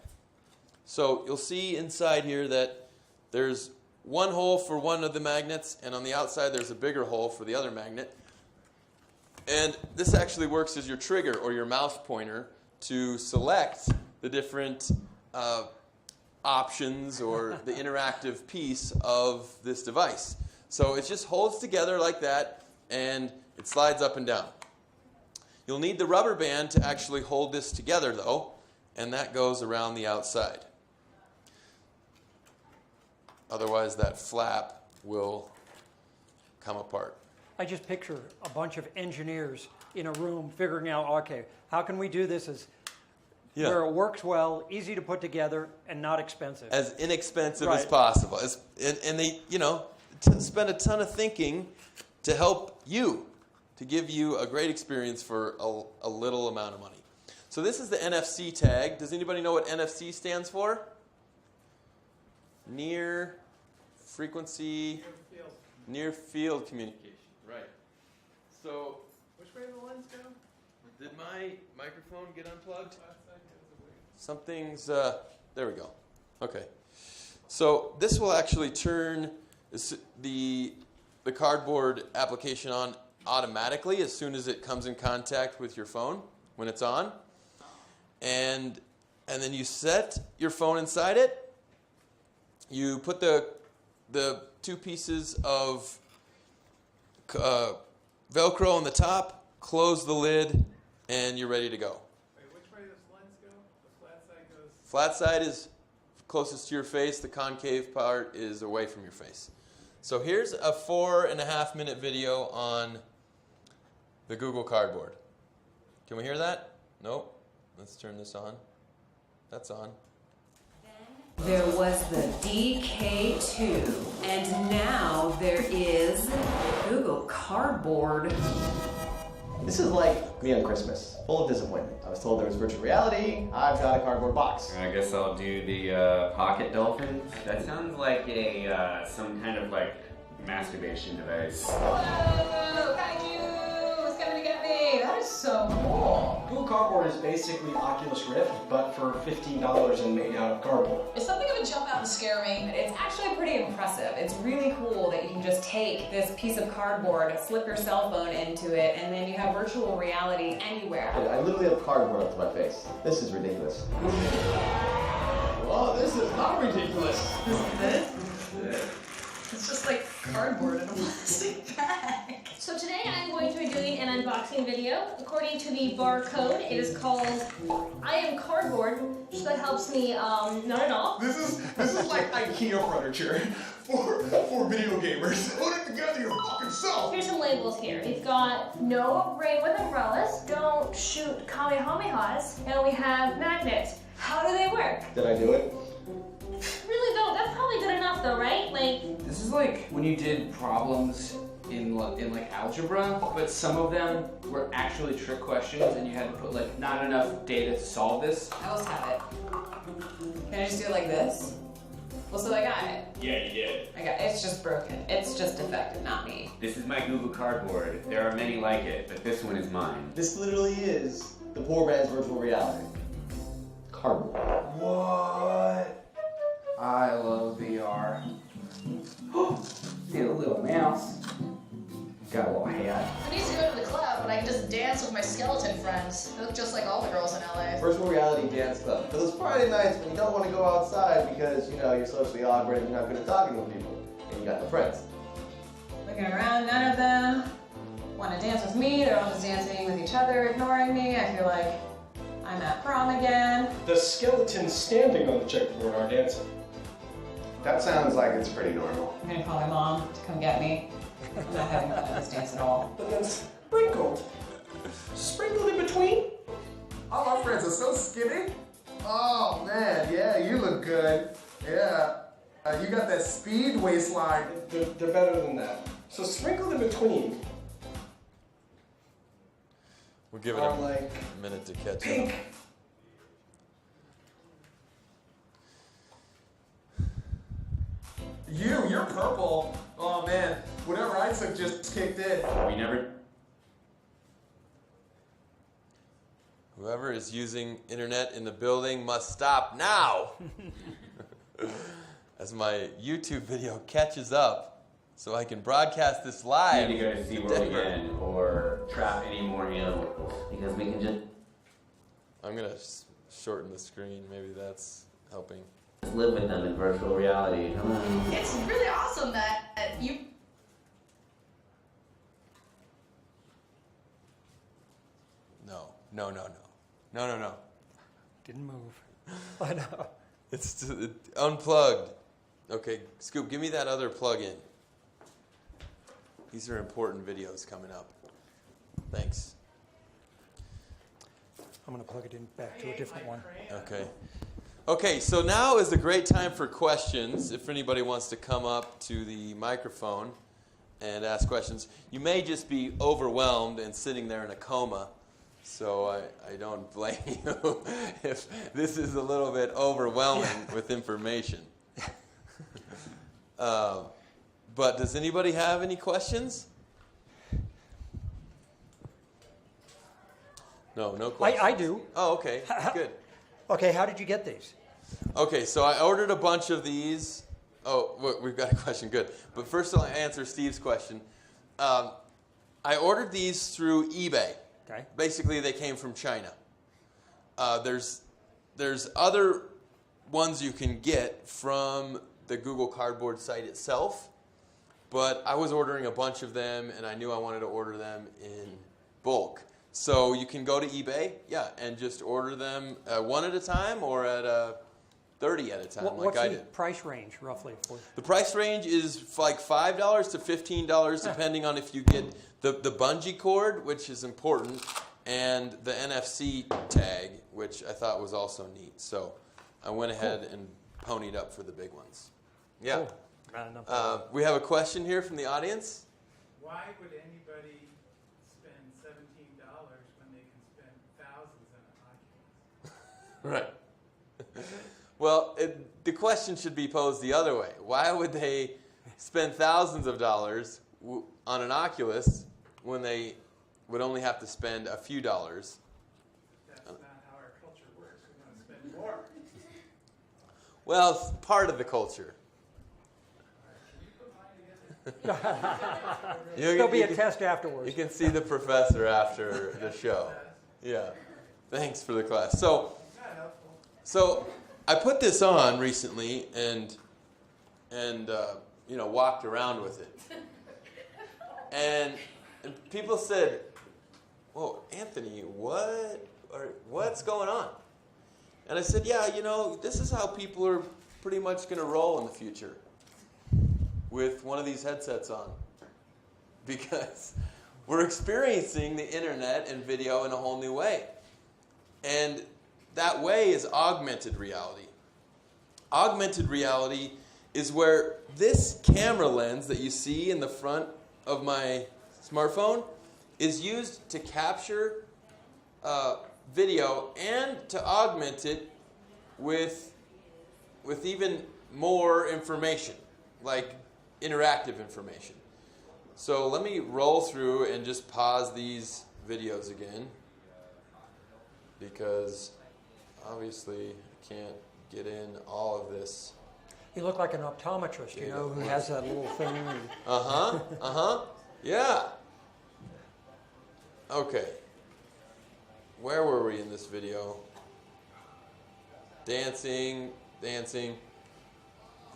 So you'll see inside here that there's one hole for one of the magnets, and on the outside there's a bigger hole for the other magnet. And this actually works as your trigger or your mouse pointer to select the different options or the interactive piece of this device. So it just holds together like that, and it slides up and down. You'll need the rubber band to actually hold this together though, and that goes around the outside. Otherwise that flap will come apart. I just picture a bunch of engineers in a room figuring out, okay, how can we do this where it works well, easy to put together, and not expensive. As inexpensive as possible. And they, spend a ton of thinking to help you, to give you a great experience for a little amount of money. So this is the NFC tag. Does anybody know what NFC stands for? Near frequency near field communication. Right. So, Which way did the lens go? did my microphone get unplugged? Last side goes away. Something's, there we go. Okay. So this will actually turn the cardboard application on automatically as soon as it comes in contact with your phone when it's on. And then you set your phone inside it. You put the two pieces of Velcro on the top, close the lid, and you're ready to go. Wait, which way does the lens go? The flat side goes. Flat side is closest to your face. The concave part is away from your face. So here's a 4.5 minute video on the Google Cardboard. Can we hear that? Nope. Let's turn this on. That's on. There was the DK2, and now there is Google Cardboard. This is like me on Christmas, full of disappointment. I was told there was virtual reality. I've got a cardboard box. I guess I'll do the pocket dolphin. That sounds like a some kind of like masturbation device. Whoa! Kaiju! It's coming to get me! That is so cool. Google Cardboard is basically Oculus Rift, but for $15 and made out of cardboard. It's something gonna jump out and scare me. It's actually pretty impressive. It's really cool that you can just take this piece of cardboard, slip your cell phone into it, and then you have virtual reality anywhere. I literally have cardboard up to my face. This is ridiculous. Well, this is not ridiculous. Isn't it? It's just like cardboard in a plastic bag. So today I'm going to be doing an unboxing video. According to the barcode, it is called I Am Cardboard, so that helps me not at all. This is like IKEA furniture for video gamers. Put it together your fucking self. Here's some labels here. We've got no rain with umbrellas, don't shoot kamehamehas, and we have magnets. How do they work? Did I do it? Really though, that's probably good enough though, right? Like, this is like when you did problems in like algebra, but some of them were actually trick questions and you had to put like not enough data to solve this. I almost have it. Can I just do it like this? Well, so I got it. Yeah, you did. I got it. It's just broken. It's just defective, not me. This is my Google Cardboard. There are many like it, but this one is mine. This literally is the poor man's virtual reality. Cardboard. What? I love VR. See a little mouse. Got a little hat. I need to go to the club, but I can just dance with my skeleton friends. They look just like all the girls in LA. Virtual reality dance club. For those Friday nights when you don't want to go outside because, you know, you're socially awkward and you're not good at talking with people. And you got the friends. Looking around, none of them want to dance with me. They're all just dancing with each other, ignoring me. I feel like I'm at prom again. The skeletons standing on the checkerboard are dancing. That sounds like it's pretty normal. I'm gonna call my mom to come get me. I'm not having fun with this dance at all. But then sprinkled. Sprinkled in between. All my friends are so skinny. Oh man, yeah, you look good. Yeah. You got that speed waistline. They're better than that. So sprinkled in between. We'll give it a minute to catch pink. up. You're purple. Oh man, whatever I took just kicked in. We never. Whoever is using internet in the building must stop now. As my YouTube video catches up, so I can broadcast this live. We need to go to SeaWorld again or trap any more animals because we can just. I'm gonna shorten the screen. Maybe that's helping. Live with them in virtual reality. It's really awesome that you... No. Didn't move. I know. It's unplugged. Okay, Scoop, give me that other plug-in. These are important videos coming up. Thanks. I'm going to plug it in back to a different one. Okay, so now is a great time for questions. If anybody wants to come up to the microphone and ask questions. You may just be overwhelmed and sitting there in a coma, so I don't blame you if this is a little bit overwhelming with information. But does anybody have any questions? No questions. I do. Oh, okay, good. Okay, how did you get these? Okay, so I ordered a bunch of these. Oh, we've got a question, good. But first I'll answer Steve's question. I ordered these through eBay. Okay. Basically, they came from China. There's other ones you can get from the Google Cardboard site itself, but I was ordering a bunch of them, and I knew I wanted to order them in bulk. So you can go to eBay, and just order them one at a time or at 30 at a time, What's I the did. price range, roughly? The price range is like $5 to $15, depending on if you get the bungee cord, which is important, and the NFC tag, which I thought was also neat. So I went ahead and ponied up for the big ones. Yeah. Cool. We have a question here from the audience. Why would anybody spend $17 when they can spend thousands on an Oculus? Right. Well, the question should be posed the other way. Why would they spend thousands of dollars on an Oculus when they would only have to spend a few dollars? That's not how our culture works. We want to spend more. Well, it's part of the culture. There'll be a test afterwards. You can see the professor after the show. Yeah. Thanks for the class. So I put this on recently and walked around with it. And people said, "Whoa, Anthony, what's going on?" And I said, "Yeah, this is how people are pretty much going to roll in the future with one of these headsets on, because we're experiencing the internet and video in a whole new way. And that way is augmented reality. Augmented reality is where this camera lens that you see in the front of my smartphone is used to capture video and to augment it with even more information, like interactive information. So let me roll through and just pause these videos again, because obviously I can't get in all of this. You look like an optometrist, who has that little thing. Yeah. Okay. Where were we in this video? Dancing, the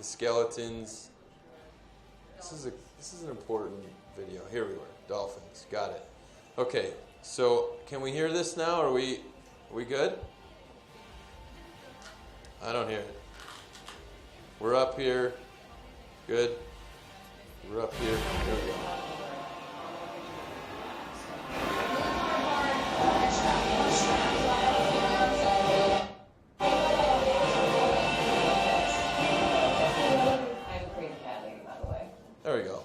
skeletons. This is an important video. Here we are. Dolphins. Got it. Okay. So can we hear this now? Are we good? I don't hear it. We're up here. Good. We're up here. There we go. There we go.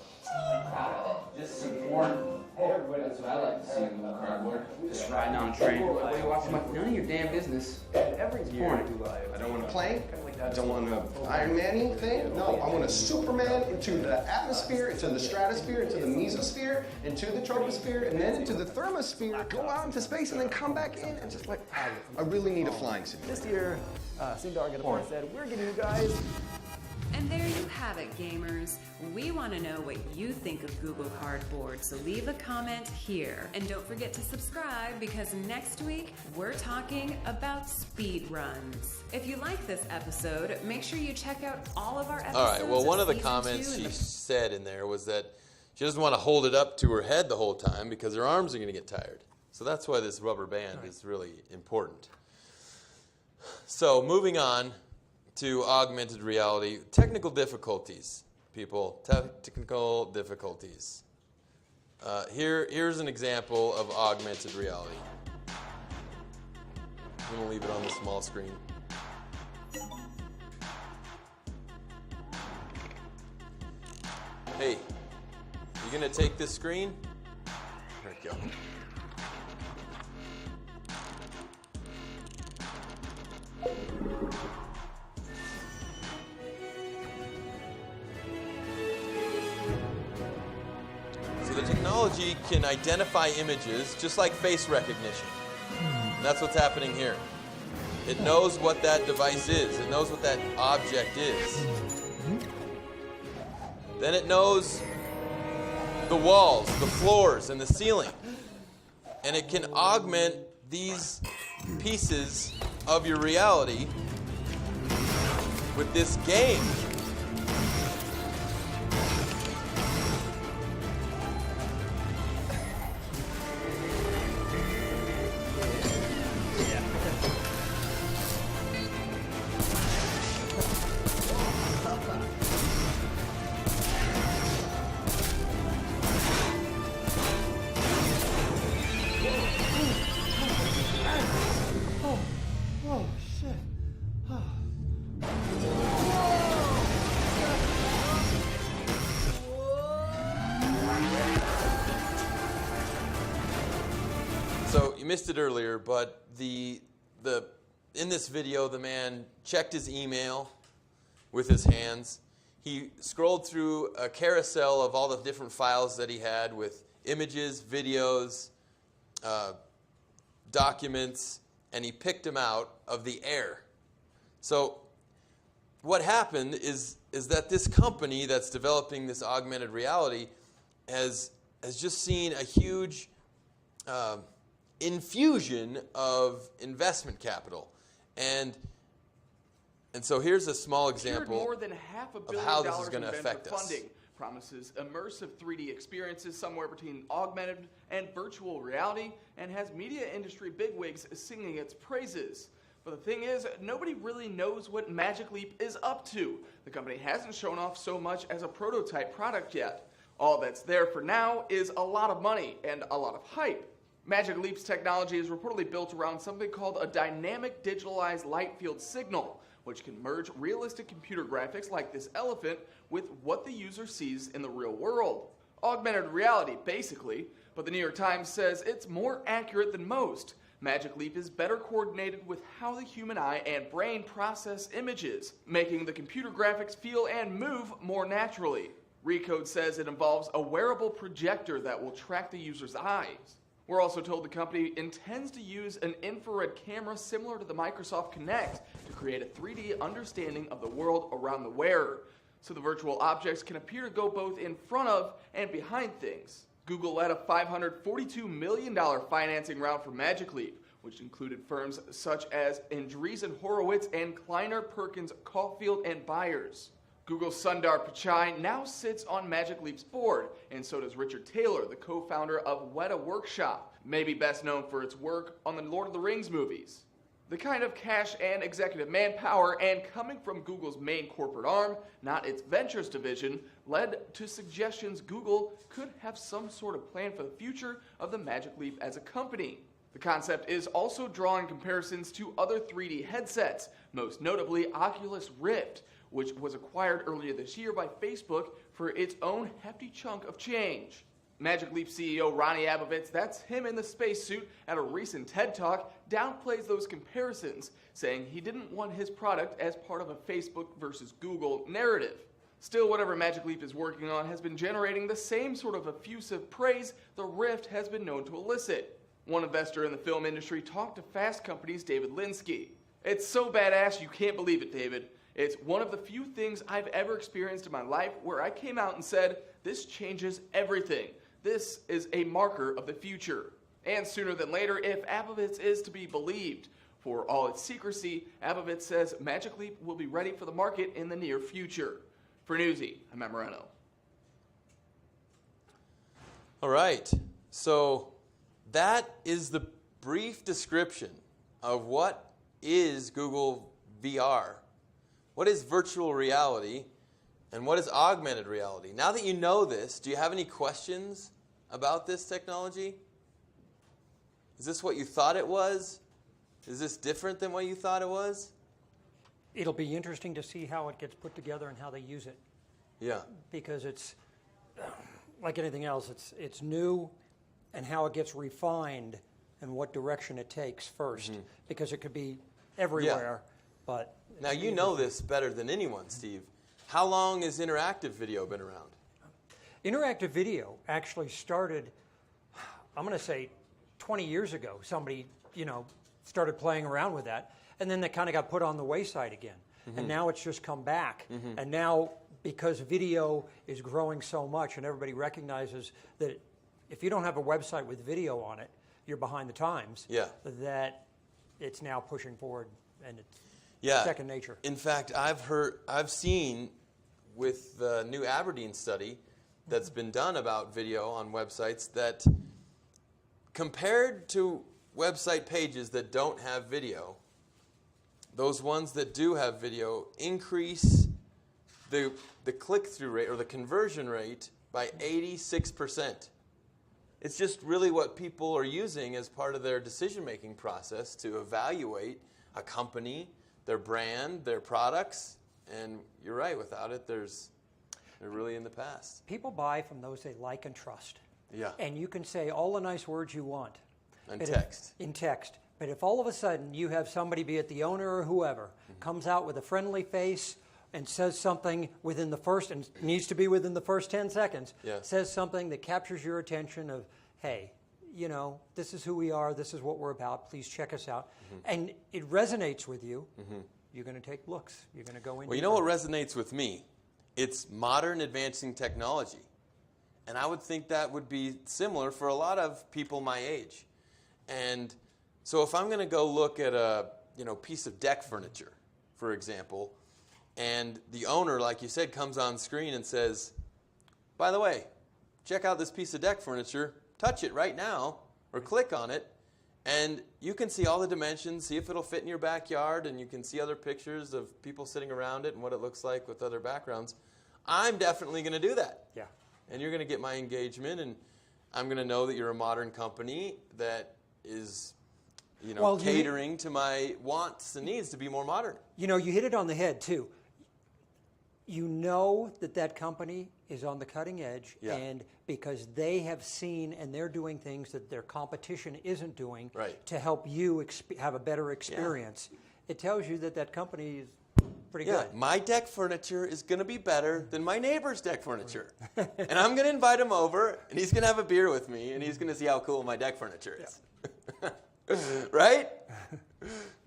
Just support. Hey everybody, that's what I like to see in the cardboard. Just riding on a train. What are you watching? Like, none of your damn business. Every year I don't want a plane. I don't want an Iron Man thing. No, I want a Superman into the atmosphere, into the stratosphere, into the mesosphere, into the troposphere, and then into the thermosphere. Go out into space and then come back in and just I really need a flying simulator. This year, Sindar got a point said, we're giving you guys. And there you have it, gamers. We want to know what you think of Google Cardboard, so leave a comment here. And don't forget to subscribe, because next week we're talking about speed runs. If you like this episode, make sure you check out all of our episodes. All right, well, one of the season comments 2 she said in there was that she doesn't want to hold it up to her head the whole time because her arms are going to get tired. So that's why this rubber band is really important. So moving on to augmented reality. Technical difficulties, people. Technical difficulties. Here's an example of augmented reality. I'm going to leave it on the small screen. Hey, you going to take this screen? There we go. technology can identify images just like face recognition. That's what's happening here. It knows what that device is. It knows what that object is. Then it knows the walls, the floors, and the ceiling. And it can augment these pieces of your reality with this game. So you missed it earlier, but in this video, the man checked his email with his hands. He scrolled through a carousel of all the different files that he had with images, videos, documents, and he picked them out of the air. So what happened is that this company that's developing this augmented reality has just seen a huge infusion of investment capital. And so here's a small example more than $500 million of how this is going to affect us. Funding promises immersive 3D experiences somewhere between augmented and virtual reality, and has media industry bigwigs singing its praises. But the thing is, nobody really knows what Magic Leap is up to. The company hasn't shown off so much as a prototype product yet. All that's there for now is a lot of money and a lot of hype. Magic Leap's technology is reportedly built around something called a dynamic digitalized light field signal, which can merge realistic computer graphics like this elephant with what the user sees in the real world. Augmented reality, basically, but the New York Times says it's more accurate than most. Magic Leap is better coordinated with how the human eye and brain process images, making the computer graphics feel and move more naturally. Recode says it involves a wearable projector that will track the user's eyes. We're also told the company intends to use an infrared camera similar to the Microsoft Kinect to create a 3D understanding of the world around the wearer, so the virtual objects can appear to go both in front of and behind things. Google led a $542 million financing round for Magic Leap, which included firms such as Andreessen Horowitz and Kleiner Perkins Caulfield and Byers. Google's Sundar Pichai now sits on Magic Leap's board, and so does Richard Taylor, the co-founder of Weta Workshop, maybe best known for its work on the Lord of the Rings movies. The kind of cash and executive manpower, and coming from Google's main corporate arm, not its ventures division, led to suggestions Google could have some sort of plan for the future of the Magic Leap as a company. The concept is also drawing comparisons to other 3D headsets, most notably Oculus Rift, which was acquired earlier this year by Facebook for its own hefty chunk of change. Magic Leap CEO Ronnie Abovitz, that's him in the spacesuit at a recent TED Talk, downplays those comparisons, saying he didn't want his product as part of a Facebook versus Google narrative. Still, whatever Magic Leap is working on has been generating the same sort of effusive praise the Rift has been known to elicit. One investor in the film industry talked to Fast Company's David Linsky. "It's so badass you can't believe it, David. It's one of the few things I've ever experienced in my life where I came out and said, this changes everything. This is a marker of the future." And sooner than later, if Abovitz is to be believed. For all its secrecy, Abovitz says Magic Leap will be ready for the market in the near future. For Newsy, I'm Matt Moreno. All right, so that is the brief description of what is Google VR. What is virtual reality, and what is augmented reality? Now that you know this, do you have any questions about this technology? Is this what you thought it was? Is this different than what you thought it was? It'll be interesting to see how it gets put together and how they use it. Yeah. Because it's, like anything else, it's new, and how it gets refined and what direction it takes first. Mm-hmm. Because it could be everywhere, but... Now, you know this better than anyone, Steve. How long has interactive video been around? Interactive video actually started, I'm going to say 20 years ago. Somebody, started playing around with that, and then that kind of got put on the wayside again. And now it's just come back. And now, because video is growing so much and everybody recognizes that if you don't have a website with video on it, you're behind the times, that it's now pushing forward and it's second nature. In fact, I've seen with the new Aberdeen study that's been done about video on websites that compared to website pages that don't have video, those ones that do have video increase the click-through rate or the conversion rate by 86%. It's just really what people are using as part of their decision-making process to evaluate a company, their brand, their products. And you're right, without it, they're really in the past. People buy from those they like and trust. Yeah. And you can say all the nice words you want. In text. In text. But if all of a sudden you have somebody, be it the owner or whoever, comes out with a friendly face and says something within the first, and needs to be within the first 10 seconds, says something that captures your attention of, hey, this is who we are, this is what we're about, please check us out. And it resonates with you, you're going to take looks. You're going to go in. Well, you know what resonates with me? It's modern advancing technology. And I would think that would be similar for a lot of people my age. And so if I'm going to go look at a piece of deck furniture, for example, and the owner, like you said, comes on screen and says, by the way, check out this piece of deck furniture, touch it right now, or click on it, and you can see all the dimensions, see if it'll fit in your backyard, and you can see other pictures of people sitting around it and what it looks like with other backgrounds. I'm definitely going to do that. Yeah. And you're going to get my engagement, and I'm going to know that you're a modern company that is catering to my wants and needs to be more modern. You hit it on the head, too. You know that company is on the cutting edge, and because they have seen and they're doing things that their competition isn't doing to help you have a better experience, it tells you that company is pretty good. My deck furniture is going to be better than my neighbor's deck furniture. And I'm going to invite him over, and he's going to have a beer with me, and he's going to see how cool my deck furniture is. Right?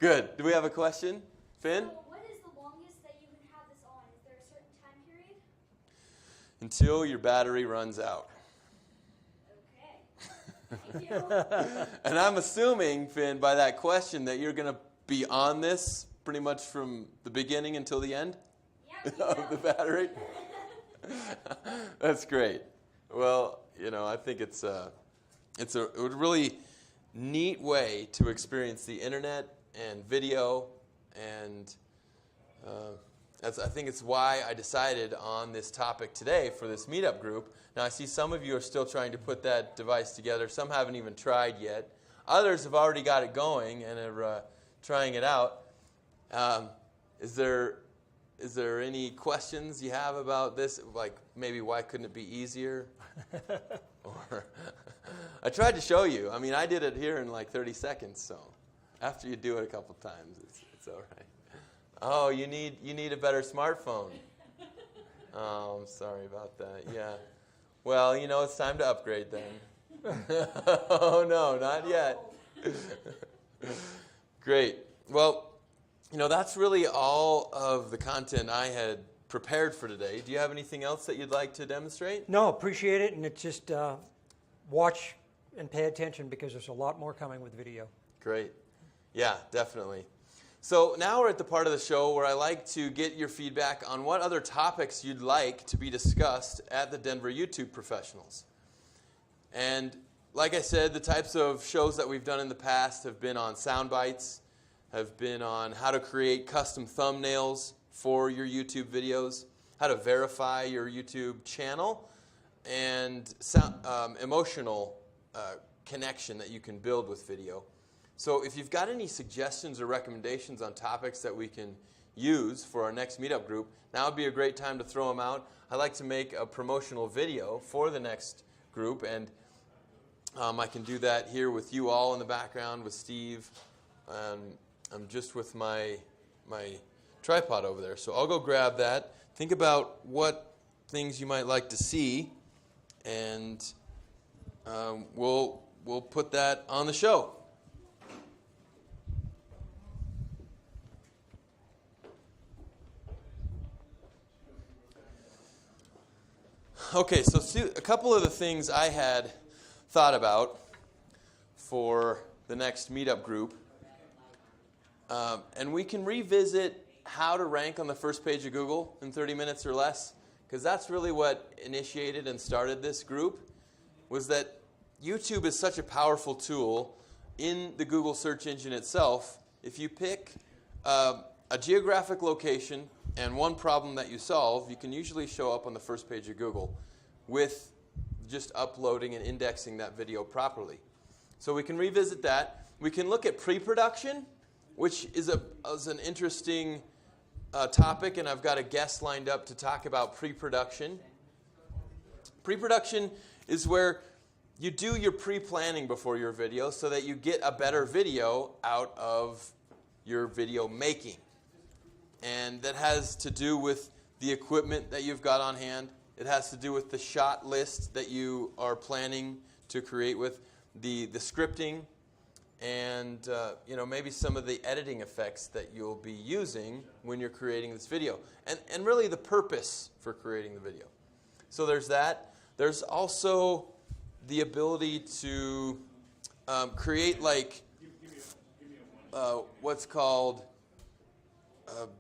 Good. Do we have a question? Finn? What is the longest that you can have this on? Is there a certain time period? Until your battery runs out. Okay. Thank you. And I'm assuming, Finn, by that question that you're going to be on this pretty much from the beginning until the end of the battery. That's great. Well, I think it's a really neat way to experience the internet and video, and I think it's why I decided on this topic today for this meetup group. Now, I see some of you are still trying to put that device together. Some haven't even tried yet. Others have already got it going and are trying it out. Is there any questions you have about this? Like maybe why couldn't it be easier? Or I tried to show you. I mean, I did it here in like 30 seconds. So after you do it a couple times, it's all right. Oh, you need a better smartphone. Oh, I'm sorry about that. Yeah. Well, it's time to upgrade then. Oh no, not yet. Great. Well, that's really all of the content I had prepared for today. Do you have anything else that you'd like to demonstrate? No, appreciate it, and it's just watch and pay attention because there's a lot more coming with video. Great. Yeah, definitely. So now we're at the part of the show where I like to get your feedback on what other topics you'd like to be discussed at the Denver YouTube Professionals. And like I said, the types of shows that we've done in the past have been on sound bites, have been on how to create custom thumbnails for your YouTube videos, how to verify your YouTube channel, and emotional connection that you can build with video. So if you've got any suggestions or recommendations on topics that we can use for our next meetup group, now would be a great time to throw them out. I'd like to make a promotional video for the next group, and I can do that here with you all in the background with Steve. I'm just with my tripod over there. So I'll go grab that. Think about what things you might like to see and we'll put that on the show. Okay, so a couple of the things I had thought about for the next meetup group, and we can revisit how to rank on the first page of Google in 30 minutes or less, because that's really what initiated and started this group, was that YouTube is such a powerful tool in the Google search engine itself. If you pick a geographic location and one problem that you solve, you can usually show up on the first page of Google with just uploading and indexing that video properly. So we can revisit that. We can look at pre-production, which is an interesting topic, and I've got a guest lined up to talk about pre-production. Pre-production is where you do your pre-planning before your video so that you get a better video out of your video making. And that has to do with the equipment that you've got on hand. It has to do with the shot list that you are planning to create with the scripting, and maybe some of the editing effects that you'll be using when you're creating this video. And really the purpose for creating the video. So there's that. There's also the ability to create what's called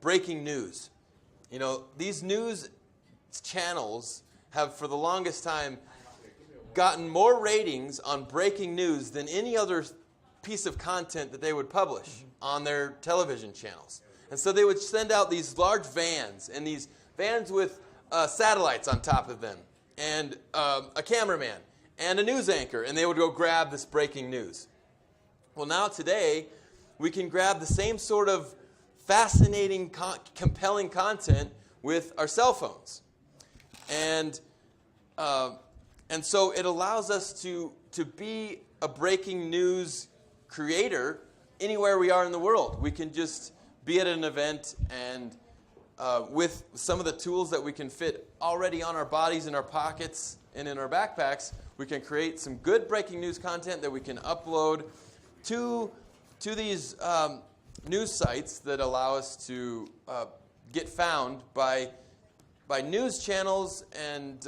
breaking news. These news channels have for the longest time gotten more ratings on breaking news than any other piece of content that they would publish on their television channels. And so they would send out these large vans, and these vans with satellites on top of them, and a cameraman, and a news anchor, and they would go grab this breaking news. Well, now today, we can grab the same sort of fascinating, compelling content with our cell phones. And so it allows us to be a breaking news creator anywhere we are in the world. We can just be at an event, and with some of the tools that we can fit already on our bodies, in our pockets, and in our backpacks, we can create some good breaking news content that we can upload to these news sites that allow us to get found by news channels and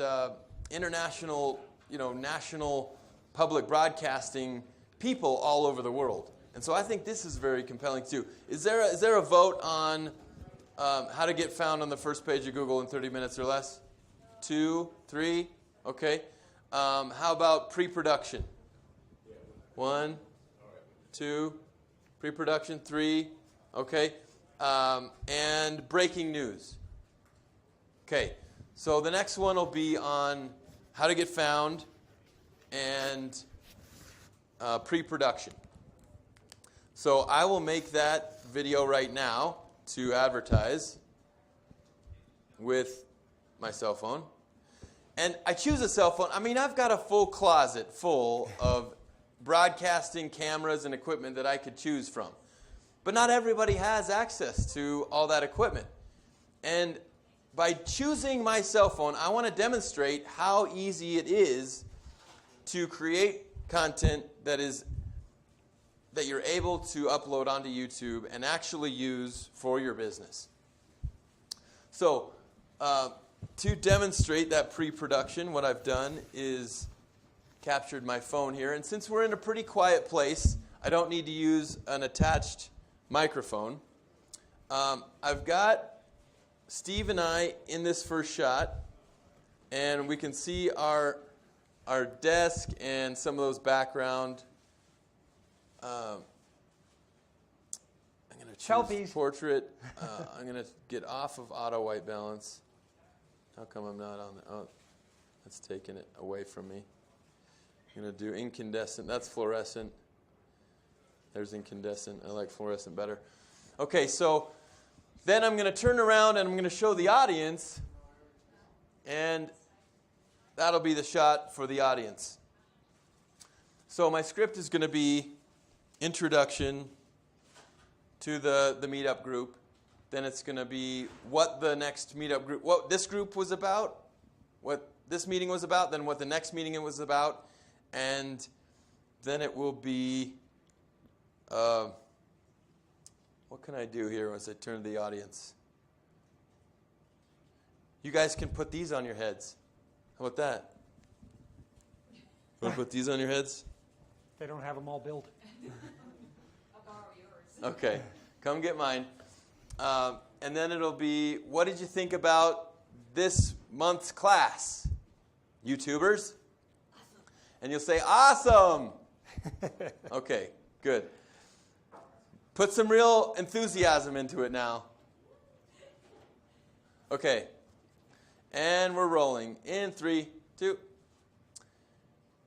international, national public broadcasting people all over the world. And so I think this is very compelling too. Is there a vote on how to get found on the first page of Google in 30 minutes or less? 2, 3, okay. How about pre-production? 1, 2, pre-production, 3, okay. And breaking news. Okay, so the next one will be on how to get found and pre-production. So I will make that video right now to advertise with my cell phone. And I choose a cell phone. I mean, I've got a full closet full of broadcasting cameras and equipment that I could choose from. But not everybody has access to all that equipment. And by choosing my cell phone, I want to demonstrate how easy it is to create content that you're able to upload onto YouTube and actually use for your business. So, to demonstrate that pre-production, what I've done is captured my phone here. And since we're in a pretty quiet place, I don't need to use an attached microphone. I've got Steve and I in this first shot, and we can see our desk and some of those background. I'm going to choose portrait. I'm going to get off of auto white balance. How come I'm not on the... Oh, that's taking it away from me. I'm going to do incandescent. That's fluorescent. There's incandescent. I like fluorescent better. Okay, so then I'm going to turn around and I'm going to show the audience, and that'll be the shot for the audience. So my script is going to be introduction to the meetup group. Then it's going to be what the next meetup group, what this group was about, what this meeting was about, then what the next meeting was about, and then it will be, what can I do here as I turn to the audience? You guys can put these on your heads. How about that? Want to put these on your heads? They don't have them all built. I'll borrow yours. Okay, come get mine. And then it'll be, what did you think about this month's class? YouTubers? And you'll say, awesome! Okay, good. Put some real enthusiasm into it now. Okay. And we're rolling. In 3, 2.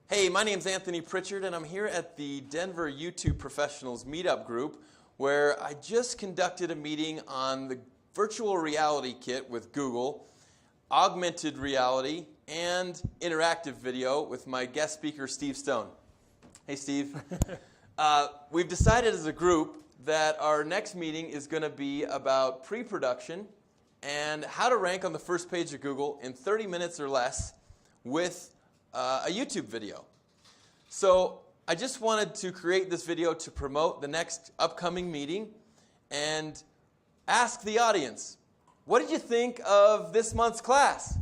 Hey, my name's Anthony Pritchard, and I'm here at the Denver YouTube Professionals Meetup group, where I just conducted a meeting on the virtual reality kit with Google, augmented reality, and interactive video with my guest speaker, Steve Stone. Hey, Steve. We've decided as a group that our next meeting is going to be about pre-production and how to rank on the first page of Google in 30 minutes or less with a YouTube video. So I just wanted to create this video to promote the next upcoming meeting and ask the audience, what did you think of this month's class?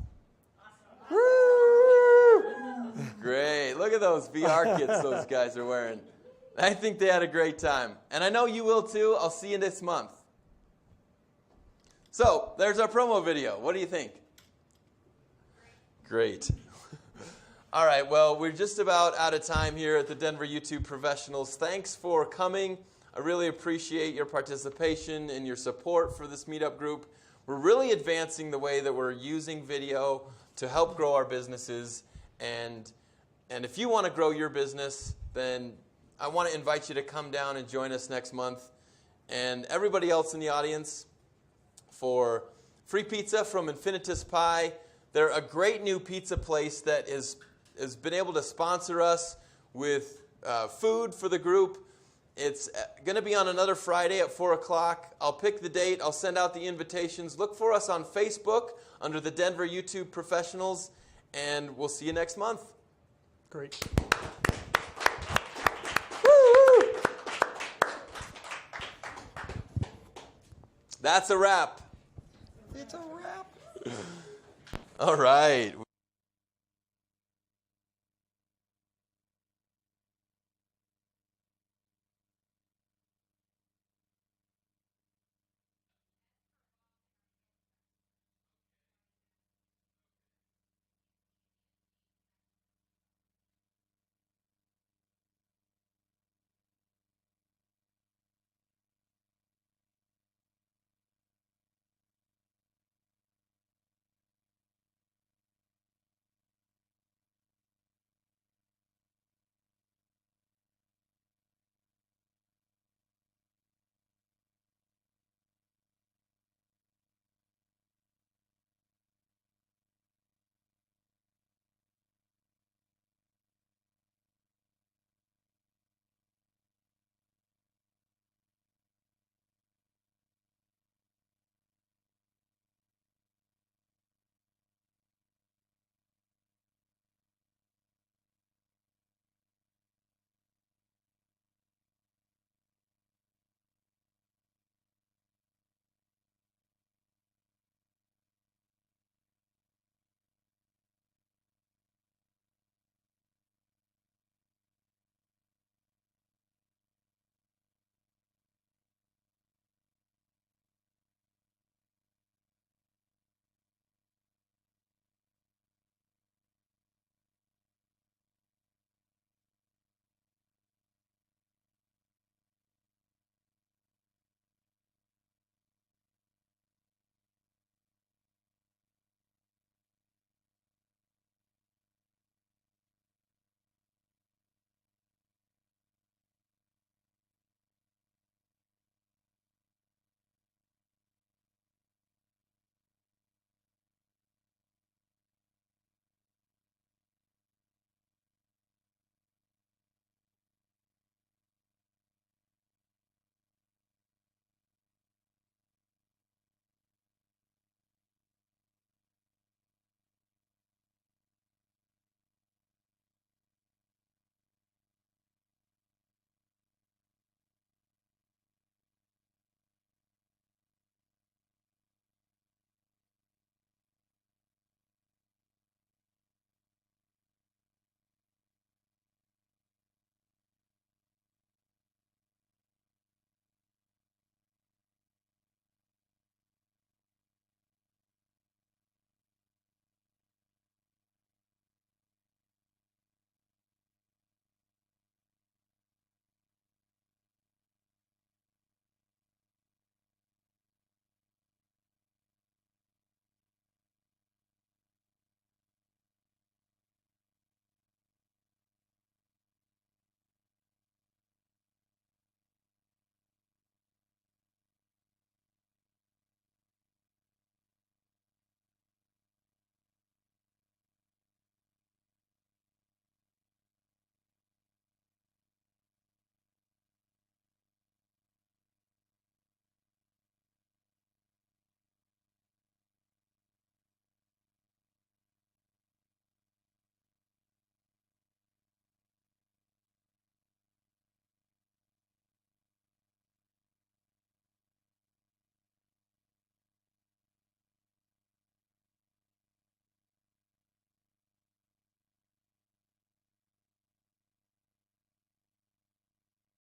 Awesome. Woo! Great. Look at those VR kits those guys are wearing. I think they had a great time. And I know you will too. I'll see you this month. So, there's our promo video. What do you think? Great. All right, well, we're just about out of time here at the Denver YouTube Professionals. Thanks for coming. I really appreciate your participation and your support for this meetup group. We're really advancing the way that we're using video to help grow our businesses. And if you want to grow your business, then I want to invite you to come down and join us next month. And everybody else in the audience, for free pizza from Infinitus Pie. They're a great new pizza place that has been able to sponsor us with food for the group. It's going to be on another Friday at 4 o'clock. I'll pick the date. I'll send out the invitations. Look for us on Facebook under the Denver YouTube Professionals, and we'll see you next month. Great. Woo! That's a wrap. It's a wrap. All right.